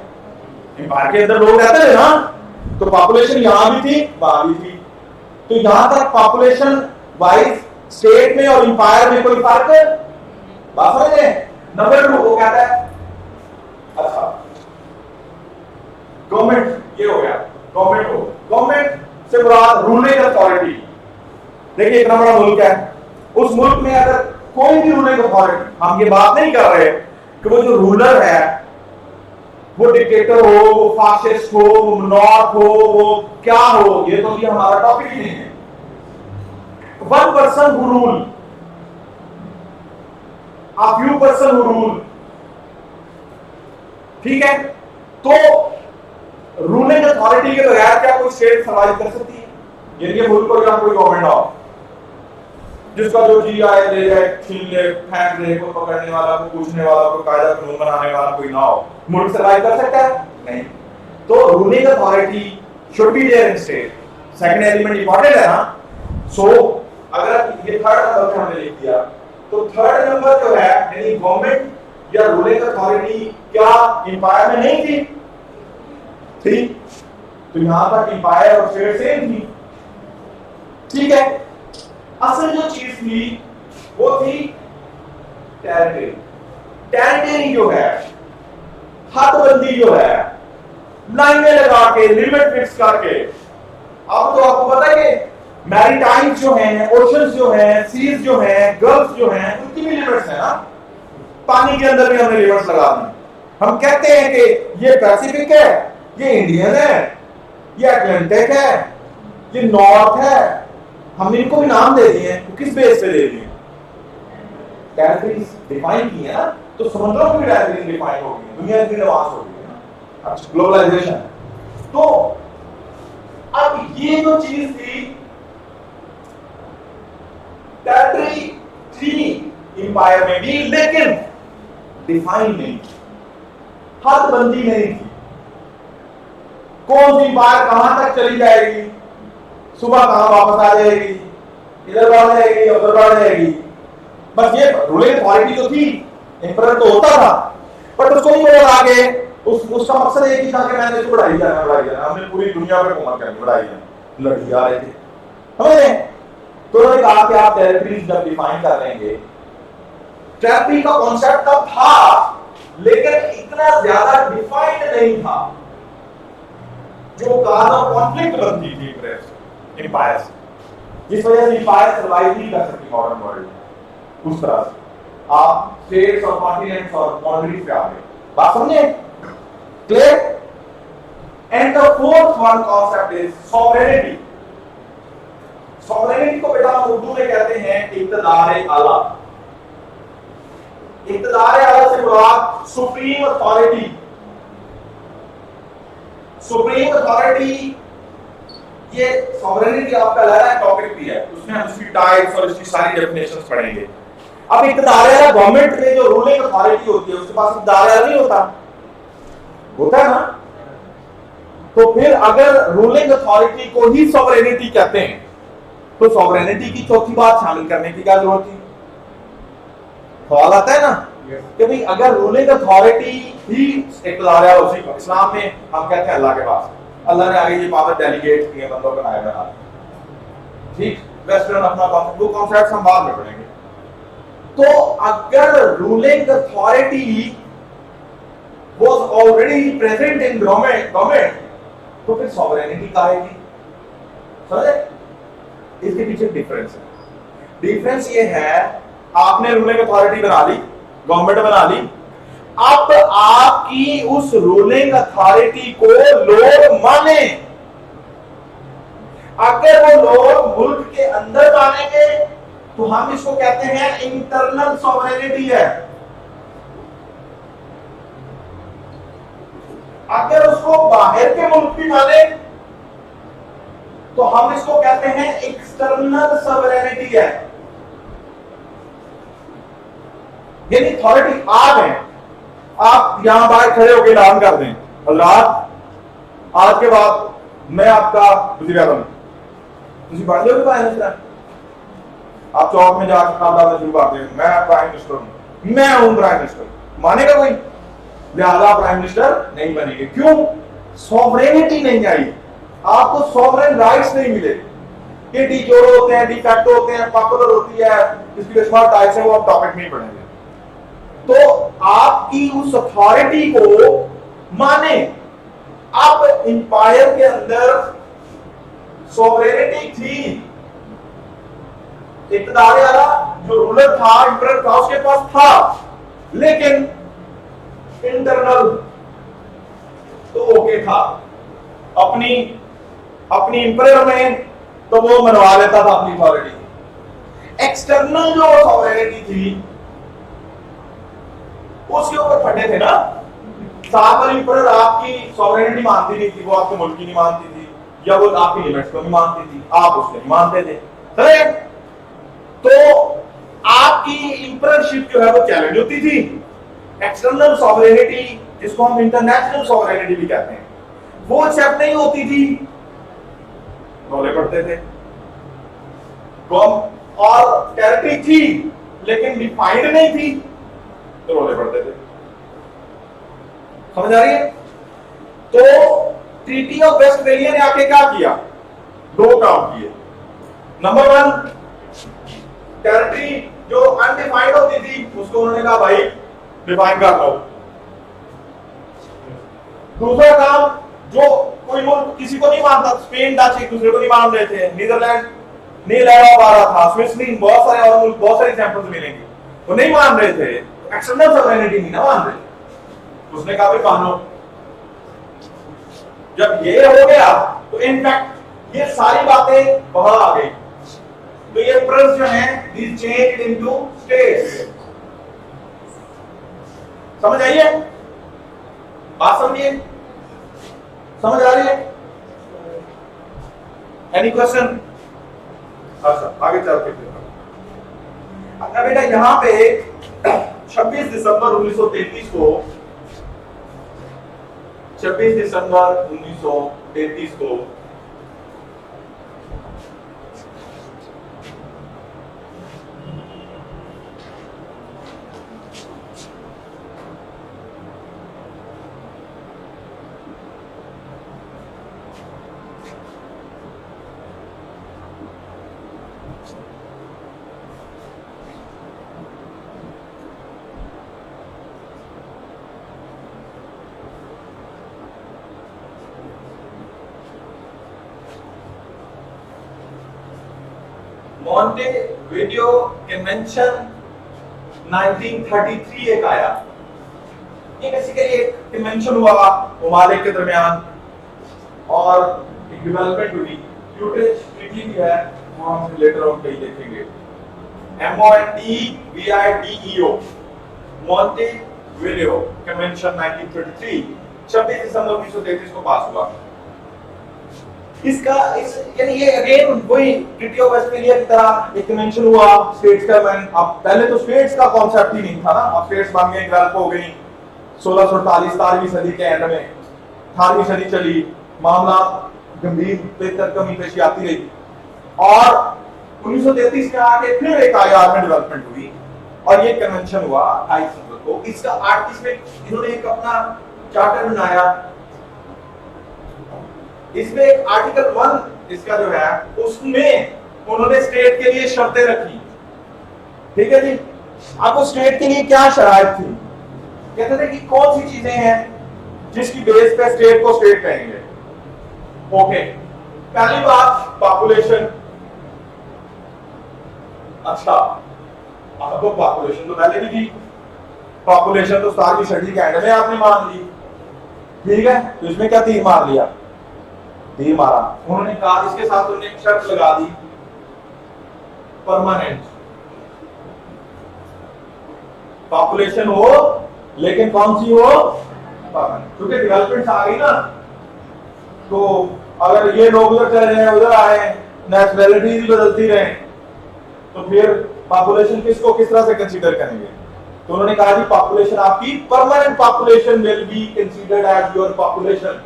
एम्पायर के अंदर लोग रहते थे ना, तो पॉपुलेशन यहां भी थी, वहां भी थी। तो यहां तक पॉपुलेशन वाइज स्टेट में और एम्पायर में कोई फर्क है? बात समझ रहे हैं? नंबर 2 वो कहता है, अच्छा, गवर्नमेंट, ये हो गया गवर्नमेंट हो। गवर्नमेंट से मुराद रूलिंग अथॉरिटी। देखिए, इतना बड़ा मुल्क है, उस मुल्क में अगर कोई भी रूलिंग अथॉरिटी, हम ये बात नहीं कर रहे कि वो जो रूलर है वो डिक्टेटर हो, वो फासिस्ट हो, वो मोनार्क हो, वो क्या हो, ये तो ये हमारा टॉपिक ही नहीं है। One person who rule, a few person who rule, ठीक है? तो रूलिंग अथॉरिटी के बगैर क्या कोई स्टेट सर्वाइव कर सकती है? यानी मुल्क को या कोई गवर्नमेंट हो जिसका जो जी आए ले जाए, छीन ले, फेंक दे, को पकड़ने वाला, को पूछने वाला, को कायदा कानून बनाने वाला कोई ना हो, मुल्क सर्वाइव कर सकता है? नहीं। तो ruling authority should be there in state. Second element important है ना। सो अगर ये थर्ड नंबर पे हमने लिख दिया, तो थर्ड नंबर जो है यानी गवर्नमेंट या रूलिंग अथॉरिटी क्या एम्पायर में नहीं थी? थी। तो यहां पर एम्पायर और स्टेट सेम थी। ठीक है। असल जो चीज थी वो थी टेरिटरी। टेरिटरी जो है, हदबंदी जो है, लाइनें लगा के, लिमिट फिक्स करके। अब तो आपको पता है कि मैरीटाइम जो हैं, ओशंस जो हैं, सीज जो हैं, गल्फ जो हैं, उनकी भी लिमिट्स है ना। पानी के अंदर भी हमने लिमिट्स लगा दी। हम कहते हैं कि ये पैसिफिक है, ये इंडियन है, ये अटलांटिक है, ये नॉर्थ है। हमने इनको भी नाम दे दिए हैं। किस बेस पे दे दिए? टेरिटरीज डिफाइन की है ना, तो समुद्रों की टेरिटरीज डिफाइन हो गई, दुनिया की एडवांस हो गई है। अच्छा, ग्लोबलाइजेशन। तो अब ये जो चीज थी, टेरिटरी थी इंपायर में भी, लेकिन डिफाइन नहीं, हदबंदी नहीं थी। कौन सी इंपायर कहां तक चली जाएगी, सुबह कहां वापस आ जाएगी, इधर बढ़ जाएगी, उधर बढ़ जाएगी, बस ये रूलिंग अथॉरिटी जो थी, एम्परर तो होता था, बट उसको नहीं पता आगे। उसका मकसद एक ही था कि मैंने इसको बढ़ाई जाना, हमने पूरी दुनिया पे घुमा करनी, बढ़ाई जाना, लड़ी आ रहे थे, समझे? तो उन्होंने कहा कि आप टेरिटरीज जब डिफाइन कर लेंगे, टेरिटरी का कॉन्सेप्ट तब था, लेकिन इतना ज्यादा डिफाइंड नहीं था, जो काज ऑफ कॉन्फ्लिक्ट बनती थी एम्पायर से, जिस वजह से एम्पायर सर्वाइव नहीं कर सकती मॉडर्न वर्ल्ड। उस तरह से आप स्टेट्स और कॉन्टिनेंट्स और बाउंड्रीज पे आ गए। बात समझे? Clear? And the fourth one concept is sovereignty. Sovereignty को बेटा हम उर्दू में कहते हैं इक्तदार आला। इक्तदार आला से मुराद सुप्रीम अथॉरिटी। सुप्रीम अथॉरिटी, ये सॉवरेनिटी आपका अलग टॉपिक भी है, उसमें हम इसकी टाइप्स और इसकी सारी डेफिनेशंस पढ़ेंगे। अब इक्तदार आला गवर्नमेंट में जो रूलिंग अथॉरिटी होती है, उसके पास इक्तदार आला नहीं होता, होता है ना? तो फिर अगर रूलिंग अथॉरिटी को ही सॉवरेनिटी कहते हैं, तो सॉवरेनिटी की चौथी बात शामिल करने की क्या जरूरत थी? सवाल आता है ना कि भाई अगर रूलिंग अथॉरिटी ही इक्तदार है, उसी को इस्लाम में हम कहते हैं अल्लाह के पास, अल्लाह ने आगे ये पावर डेलीगेट किए बंदों को नायब बना, ठीक? वेस्टर्न अपना कॉन्सेप्ट, वो कॉन्सेप्ट हम बाद में पढ़ेंगे। तो अगर ruling authority was already present in government, तो फिर सॉवरेनिटी का आएगी, समझे? इसके पीछे डिफरेंस है। डिफरेंस ये है, आपने रूलिंग अथॉरिटी बना ली, गवर्नमेंट बना ली, अब आपकी उस रूलिंग अथॉरिटी को लोग माने। अगर वो लोग मुल्क के अंदर मानेंगे तो हम इसको कहते हैं इंटरनल सॉवरेनिटी है। अगर उसको बाहर के मुल्क भी माने तो हम इसको कहते हैं एक्सटर्नल सॉवरेनिटी है। यानी अथॉरिटी आप हैं, आप यहां बाहर खड़े होकर ऐलान कर दें, हज़रात आज के बाद मैं आपका वज़ीर आज़म, तुम बढ़ जाओगे प्राइम मिनिस्टर। आप चौक में जाकर खाना शुरू कर दें, मैं प्राइम मिनिस्टर हूं, मैं हूं प्राइम मिनिस्टर, मानेगा कोई? लिहाजा प्राइम मिनिस्टर नहीं बनेंगे। क्यों? सॉवरेनिटी नहीं आई, आपको सॉवरेन राइट्स नहीं मिले। ये डी जोरो होते हैं, डी फैक्टो होते हैं, पॉपुलर होती है, इसकी स्मार्ट टाइप्स है, वो आप टॉपिक नहीं पढ़ेंगे। तो आपकी उस अथॉरिटी को माने। अब इंपायर के अंदर सॉवरेनिटी थी, इक्तदार वाला जो रूलर था, एम्परर था, उसके पास था, लेकिन इंटरनल तो ओके था, अपनी एम्परर में तो वो मनवा लेता था अपनी अथॉरिटी। एक्सटर्नल जो सॉवरेनिटी थी उसके ऊपर फटे थे ना, साथ वाली एम्परर आपकी सॉवरेनिटी मानती नहीं थी, वो आपके मुल्क की नहीं मानती थी, या वो आपकी लिमिट्स को नहीं मानती थी, आप उसको नहीं मानते थे, करेक्ट? तो आपकी एम्पररशिप जो है वो चैलेंज होती थी। एक्सटर्नल सॉवरेनिटी, जिसको हम इंटरनेशनल सॉवरेनिटी भी कहते हैं, वो एक्सेप्ट नहीं होती थी, रोले पड़ते थे। और टेरिटरी थी लेकिन डिफाइंड नहीं थी, तो रोले पड़ते थे। समझ आ रही है? तो ट्रीटी ऑफ वेस्टफेलिया ने आके क्या किया? दो काम किए। नंबर वन, टेरिटरी जो अनडिफाइंड होती थी उसको उन्होंने कहा भाई डिफाइन कर लो। दूसरा काम, जो कोई मुल्क किसी को नहीं मानता, स्पेन डच एक दूसरे को नहीं मान रहे थे, नीदरलैंड नहीं लड़ा पा रहा था, स्विट्जरलैंड, बहुत सारे और मुल्क, बहुत सारे एग्जांपल्स मिलेंगे, वो नहीं मान रहे थे, एक्सटर्नल सॉवरेनिटी नहीं ना मान रहे, उसने कहा भी मानो। जब ये हो गया तो इनफैक्ट ये सारी बातें वहां आ गई, तो ये प्रिंस जो है दिस चेंज्ड इनटू स्टेट्स। समझ आई है बात? समझिए, समझ आ रही है? Any question? अच्छा आगे चलते हैं। अच्छा बेटा यहां पे 26 दिसंबर 1933 को 26 दिसंबर 1933 को मॉन्टेविडियो कन्वेंशन 1933 एक आया, ये बेसिकली एक कन्वेंशन हुआ ममालिक के दरमियान और एक डेवलपमेंट हुई, यूट्रेच ट्रीटी भी है, हम लेटर ऑन कहीं देखेंगे, MONTEVIDEO मॉन्टेविडियो कन्वेंशन 1933 26 दिसंबर 1933 को पास हुआ। इसका यानी ये अगेन वही ट्रीटी ऑफ वेस्टफेलिया की तरह एक कन्वेंशन हुआ स्टेट्स का। अब पहले तो स्टेट्स का कॉन्सेप्ट ही नहीं था ना, अब स्टेट्स बन गए, डेवलप हो गई 1648 17वीं सदी के एंड में, 18वीं सदी चली, मामला गंभीर बेहतर कमी पेशी आती रही और 1933 में आके फिर एक आईआर में डेवलपमेंट हुई और ये कन्वेंशन हुआ 28 सितंबर को। इसका 38 में इन्होंने एक अपना चार्टर बनाया, इसमें एक आर्टिकल 1 इसका जो है उसमें उन्होंने स्टेट के लिए शर्तें रखी, ठीक है जी। अब वो स्टेट के लिए क्या शराइत थी, कहते थे कि कौन सी चीजें हैं जिसकी बेस पे स्टेट को स्टेट कहेंगे। ओके, पहली बात पॉपुलेशन। अच्छा अब तो पॉपुलेशन तो पहले भी थी, पॉपुलेशन तो 17वीं सदी के एंड में आपने मान ली, ठीक है, तो इसमें क्या तीर मार लिया, तीर मारा। उन्होंने कहा इसके साथ उन्होंने एक शर्त लगा दी, परमानेंट पॉपुलेशन हो लेकिन कौन सी हो, परमानेंट। क्योंकि डेवलपमेंट आ गई ना, तो अगर ये लोग उधर चले जाए उधर आए, नेशनैलिटी भी बदलती रहे, तो फिर पॉपुलेशन किसको किस तरह से कंसीडर करेंगे। तो उन्होंने कहा कि पॉपुलेशन आपकी permanent population will be considered as your population.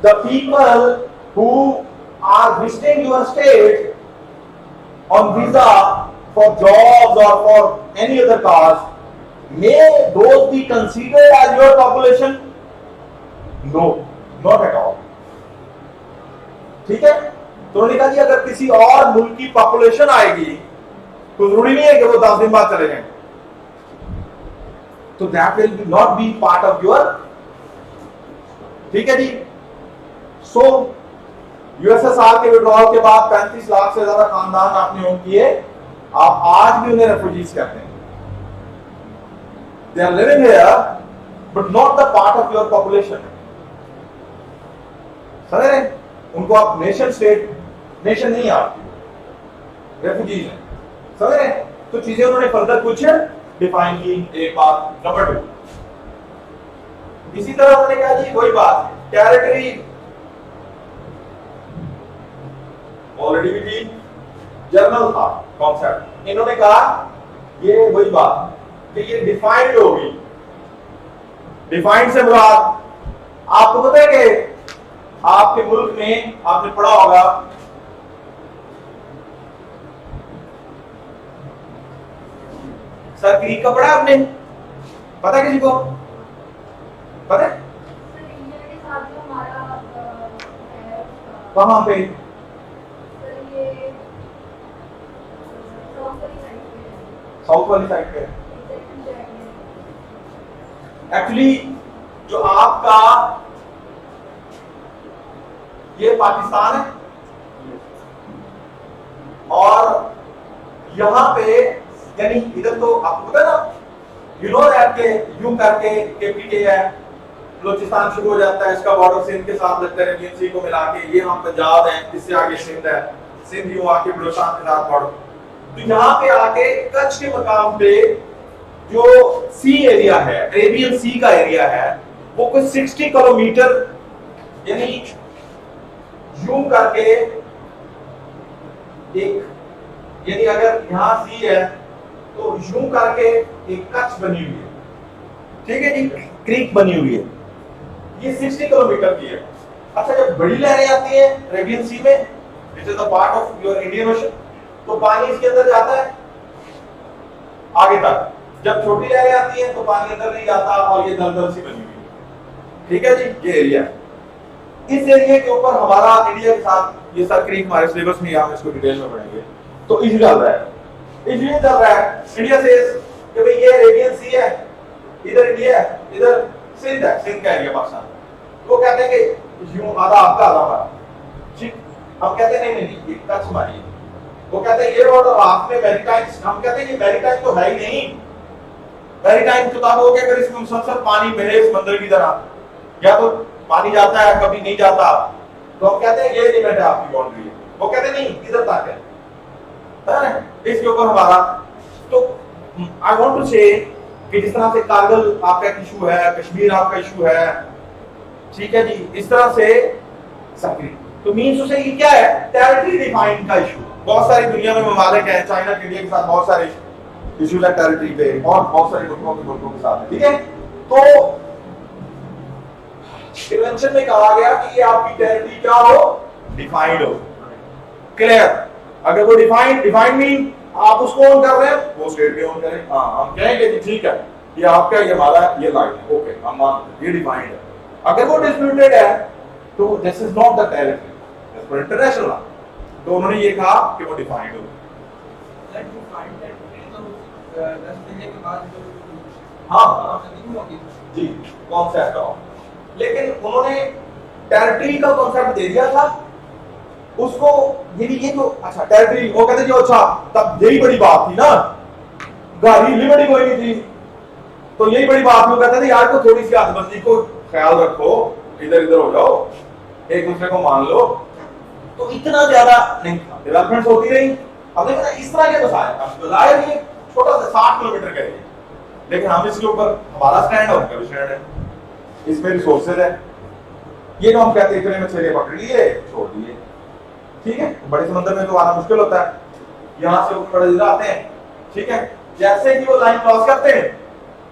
The people who are visiting your state on visa for jobs or for any other cause, may those be considered as your population? No, not at all. ठीक है, तो उन्होंने कहा कि अगर किसी और मुल्क की पॉपुलेशन आएगी तो जरूरी नहीं है कि वो 10 दिन बाद चले जाएं, तो that will not be part of your, ठीक है जी। सो यूएसएसआर के विड्रॉल के बाद 35 लाख से ज्यादा खानदान आपने ओन किए, आप आज भी उन्हें रेफ्यूजीज कहते हैं। They are living here but not the part of your population. समझ रहे, उनको आप नेशन स्टेट, नेशन नहीं आपकी, रेफ्यूजीज हैं। समझ रहे, तो चीजें उन्होंने फर्दर कुछ डिफाइन की। एक बात नंबर 2, इसी तरह उन्होंने कहा जी वही बात, टेरिटरी ऑलरेडी भी थी, जर्नल था कॉन्सेप्ट, इन्होंने कहा ये वही बात कि ये डिफाइंड होगी। डिफाइंड से मुराद, आपको पता है कि आपके मुल्क में आपने पढ़ा होगा सर ग्रीक का पढ़ा आपने, पता किसी को पता है? कहां पे? साउथ वाली साइड पे। एक्चुअली जो आपका ये पाकिस्तान है और यहां पे यानी इधर तो आपको पता है ना, यू नो दैट के यूं करके केपीके है, बलूचिस्तान शुरू हो जाता है, इसका बॉर्डर सिंध के साथ लगता है, अरेबियन सी को मिला के ये हम पंजाब है, इससे आगे सिंध है, सिंध यूं आके बलूचिस्तान के साथ बॉर्डर। तो यहाँ पे आके कच्छ के मकाम पे जो सी एरिया है, अरेबियन सी का एरिया है, वो कुछ 60 किलोमीटर यानी यूं करके एक, यानी अगर यहां सी है तो यूं करके एक कच्छ बनी हुई है, ठीक है जी, क्रीक बनी हुई है, ये 60 किलोमीटर की है। अच्छा, जब बड़ी लहरें आती हैं अरेबियन सी में, which is the part of your Indian ocean, तो पानी इसके अंदर जाता है आगे तक। जब छोटी लहरें आती हैं तो पानी अंदर नहीं जाता और ये दलदल सी बनी हुई है, ठीक है जी, ये एरिया। इस एरिया के ऊपर हमारा इंडिया के साथ ये सर क्रीक हमारे सिलेबस में, हम इसको डिटेल में पढ़ेंगे। तो इशू चल रहा है, इशू चल रहा है, इंडिया से कि भाई ये अरेबियन सी है, इधर इंडिया है, इधर सिंध है, सिंध का एरिया पाकिस्तान। वो कहते हैं कि यूं आधा आपका आधा हमारा, ठीक। हम कहते हैं नहीं, ये कच्छ हमारी है। वो कहते हैं ये बॉर्डर हाफ में मैरीटाइम, हम कहते हैं कि मैरीटाइम तो है ही नहीं, मैरीटाइम तो तब हो गया अगर इसमें मुसलसल पानी बहे समंदर की तरह, या तो पानी जाता है कभी नहीं जाता, तो हम कहते हैं ये लिमिट है आपकी बाउंड्री है। वो कहते नहीं, इधर तक है, इसके ऊपर हमारा। तो आई वांट टू से कि जिस तरह से कारगिल आपका इशू है, कश्मीर आपका इशू है, ठीक है जी, इस तरह से सकरी। तो मीन्स उसे ये क्या है, टेरिटरी डिफाइंड का इशू। बहुत सारी दुनिया में ममालिक हैं, चाइना के इंडिया के साथ बहुत सारे इशूज है टेरिटरी पे, और बहुत सारे मुल्कों के साथ, ठीक है। तो कन्वेंशन में कहा गया कि ये आपकी टेरिटरी क्या हो, डिफाइंड हो, क्लियर। अगर वो डिफाइंड मीन आप उसको ऑन कर रहे हैं, वो स्टेट भी ऑन करें। हाँ, हम कहेंगे कि ठीक है, ये आपका, ये हमारा, ये लाइन है, ओके, हम मान ये डिफाइंड है। अगर वो डिस्प्यूटेड है तो this is not the territory as per international law. तो उन्होंने ये कहा कि वो डिफाइंड हो। हाँ जी, कॉन्सेप्ट ऑफ, लेकिन उन्होंने टेरिटरी का कॉन्सेप्ट दे दिया था उसको, ये जो अच्छा टेरिटरी, वो कहते जो अच्छा तब यही बड़ी बात थी ना, गाड़ी लिमिट कोई नहीं थी, तो यही बड़ी बात वो कहते थे यार को थोड़ी सी हदबंदी को ख्याल रखो, इधर इधर हो जाओ, एक दूसरे को मान लो। तो इतना ज्यादा नहीं था, डेवलपमेंट होती रही। अब देखो ना, इस तरह के बताया ये छोटा सा 60 किलोमीटर का एरिया, लेकिन हम इसके ऊपर हमारा स्टैंड है, उनका भी स्टैंड है, इसमें रिसोर्सेज है। ये जो हम कहते हैं इतने मछली पकड़ लिए छोड़ दिए, ठीक है। बड़े समंदर में तो आना मुश्किल होता है, यहाँ से ऊपर इधर आते हैं, ठीक है। जैसे ही वो लाइन क्रॉस करते हैं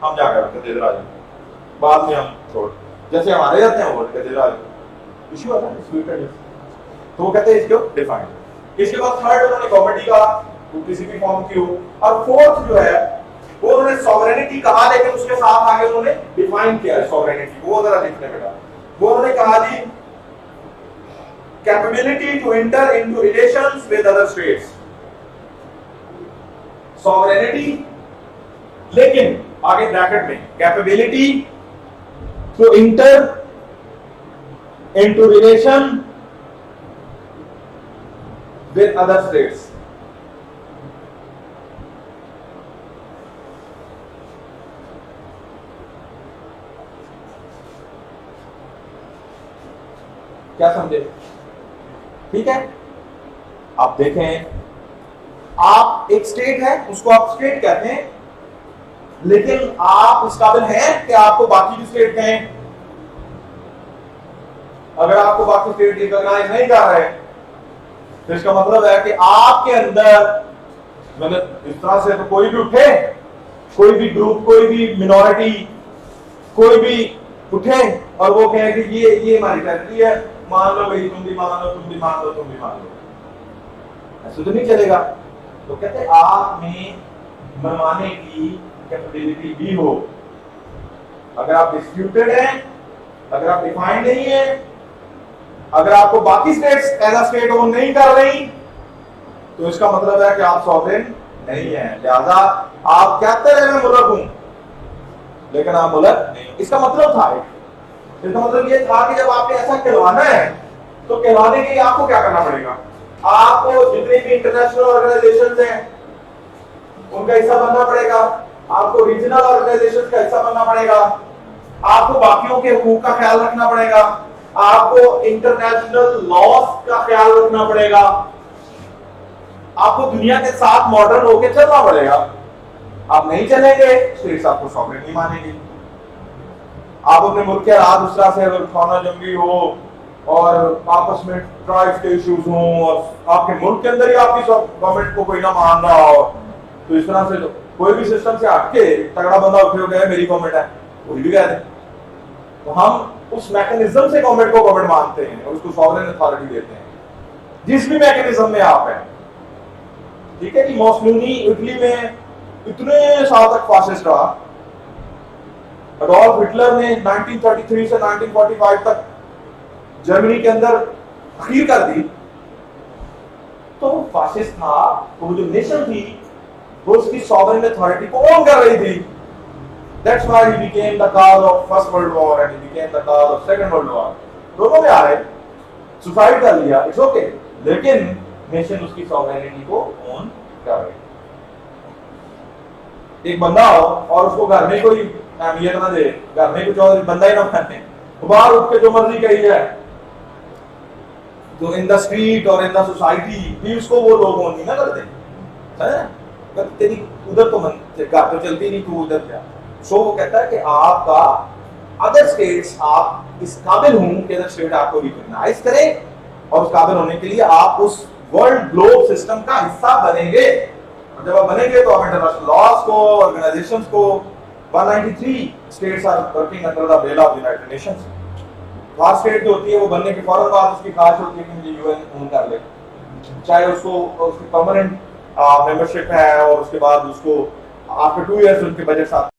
हम जाकर इधर आ जाए, बाद में हम छोड़, जैसे हमारे जाते हैं वो इधर आ जाए, इशू आता है। तो वो कहते हैं इसको डिफाइंड। इसके बाद थर्ड उन्होंने कॉमेडी का किसी भी फॉर्म की हो, और फोर्थ जो है वो उन्होंने सॉवरेनिटी कहा, लेकिन उसके साथ आगे उन्होंने डिफाइन किया है सॉवरेनिटी, वो जरा लिखने बेटा। वो उन्होंने कहा जी capability to enter into relations with other states, sovereignty, लेकिन आगे ब्रैकेट में capability to enter into relation with other states। क्या समझे, ठीक है। आप देखें, आप एक स्टेट है, उसको आप स्टेट कहते हैं, लेकिन आप इस काबिल हैं कि आपको बाकी की स्टेट कहें। अगर आपको बाकी स्टेट रिकॉग्नाइज नहीं कर रहे तो इसका मतलब है कि आपके अंदर, मतलब इस तरह से तो कोई भी उठे, कोई भी ग्रुप, कोई भी मिनॉरिटी, कोई भी उठे और वो कहे कि ये हमारी टेरिटरी है, मान लो भाई, तुम भी मान लो, तुम भी मान लो, तुम भी मान लो, ऐसे तो नहीं चलेगा। तो कहते आप में मनवाने की कैपेबिलिटी भी हो। अगर आप डिस्प्यूटेड हैं, अगर आप डिफाइंड नहीं है, अगर आपको बाकी states as a state own नहीं कर रही, तो इसका मतलब है कि आप सॉवरेन नहीं है। लिहाजा आप कहते रहे मैं मुल्क हूं, लेकिन आप मुल्क नहीं। इसका मतलब था, इसका मतलब ये था कि जब आपने ऐसा कहलवाना है तो कहलाने के लिए आपको क्या करना पड़ेगा? आपको जितने भी इंटरनेशनल ऑर्गेनाइजेशंस हैं उनका हिस्सा बनना पड़ेगा, आपको रीजनल ऑर्गेनाइजेशंस का हिस्सा बनना पड़ेगा, आपको बाकियों के हुकूक का ख्याल रखना पड़ेगा, आपको इंटरनेशनल लॉज का ख्याल रखना पड़ेगा, आपको दुनिया के साथ मॉडर्न होकर चलना पड़ेगा। आप नहीं चलेंगे स्टेट्स आपको सॉवरेन नहीं मानेंगे। आप अपने मुल्क के हालात दूसरा से अगर खाना जंगी हो और आपस में ट्राइब्स के इश्यूज हों और आपके मुल्क के अंदर ही आपकी गवर्नमेंट को कोई ना मान रहा हो, तो इस तरह से कोई भी सिस्टम से हटके तगड़ा बंदा उठे हो गया मेरी गवर्नमेंट है, कोई भी कह दे, तो हम उस मैकेनिज्म से गवर्नमेंट को गवर्नमेंट मानते हैं और उसको सॉवरेन अथॉरिटी देते हैं, जिस भी मैकेनिज्म में आप हैं। ठीक है कि मोसोलिनी इटली में इतने साल तक फासिस्ट रहा, अडोल्फ हिटलर ने 1933 से 1945 तक जर्मनी के अंदर अखीर कर दी, तो वो फासिस्ट था, तो वो जो नेशन थी वो उसकी सॉवरेन अथॉरिटी को ओन कर रही थी। That's why he became the cause of First World War and he became the cause of Second World War. दोनों में आ रहे, सुसाइड कर लिया, इट्स ओके, लेकिन नेशन उसकी सॉवरेनिटी को ओन कर रही। एक बंदा हो और उसको घर में कोई अहमियत ना दे, घर में कुछ और बंदा ही ना माने, बाहर उठ के जो मर्जी कही जाए, तो इन द स्ट्रीट और इन द सोसाइटी भी उसको वो लोग ओन नहीं ना करते, है ना? तेरी उधर तो मन घर तो चलती नहीं, तू उधर क्या। सो वो कहता है कि आपका अदर स्टेट्स, आप इस काबिल हूं कि अदर स्टेट आपको रिकॉग्नाइज करें और उस काबिल होने के लिए आप उस वर्ल्ड ग्लोब सिस्टम का हिस्सा बनेंगे। और जब आप बनेंगे तो आप इंटरनेशनल लॉज को, ऑर्गेनाइजेशंस को, 193 states are working under the umbrella of United Nations. हर स्टेट जो होती है वो बनने के फौरन बाद उसकी ख्वाहिश होती है कि मुझे यूएन ओन कर ले, चाहे उसको उसकी परमानेंट मेंबरशिप है और उसके बाद उसको आफ्टर 2 इयर्स उनके बजट साथ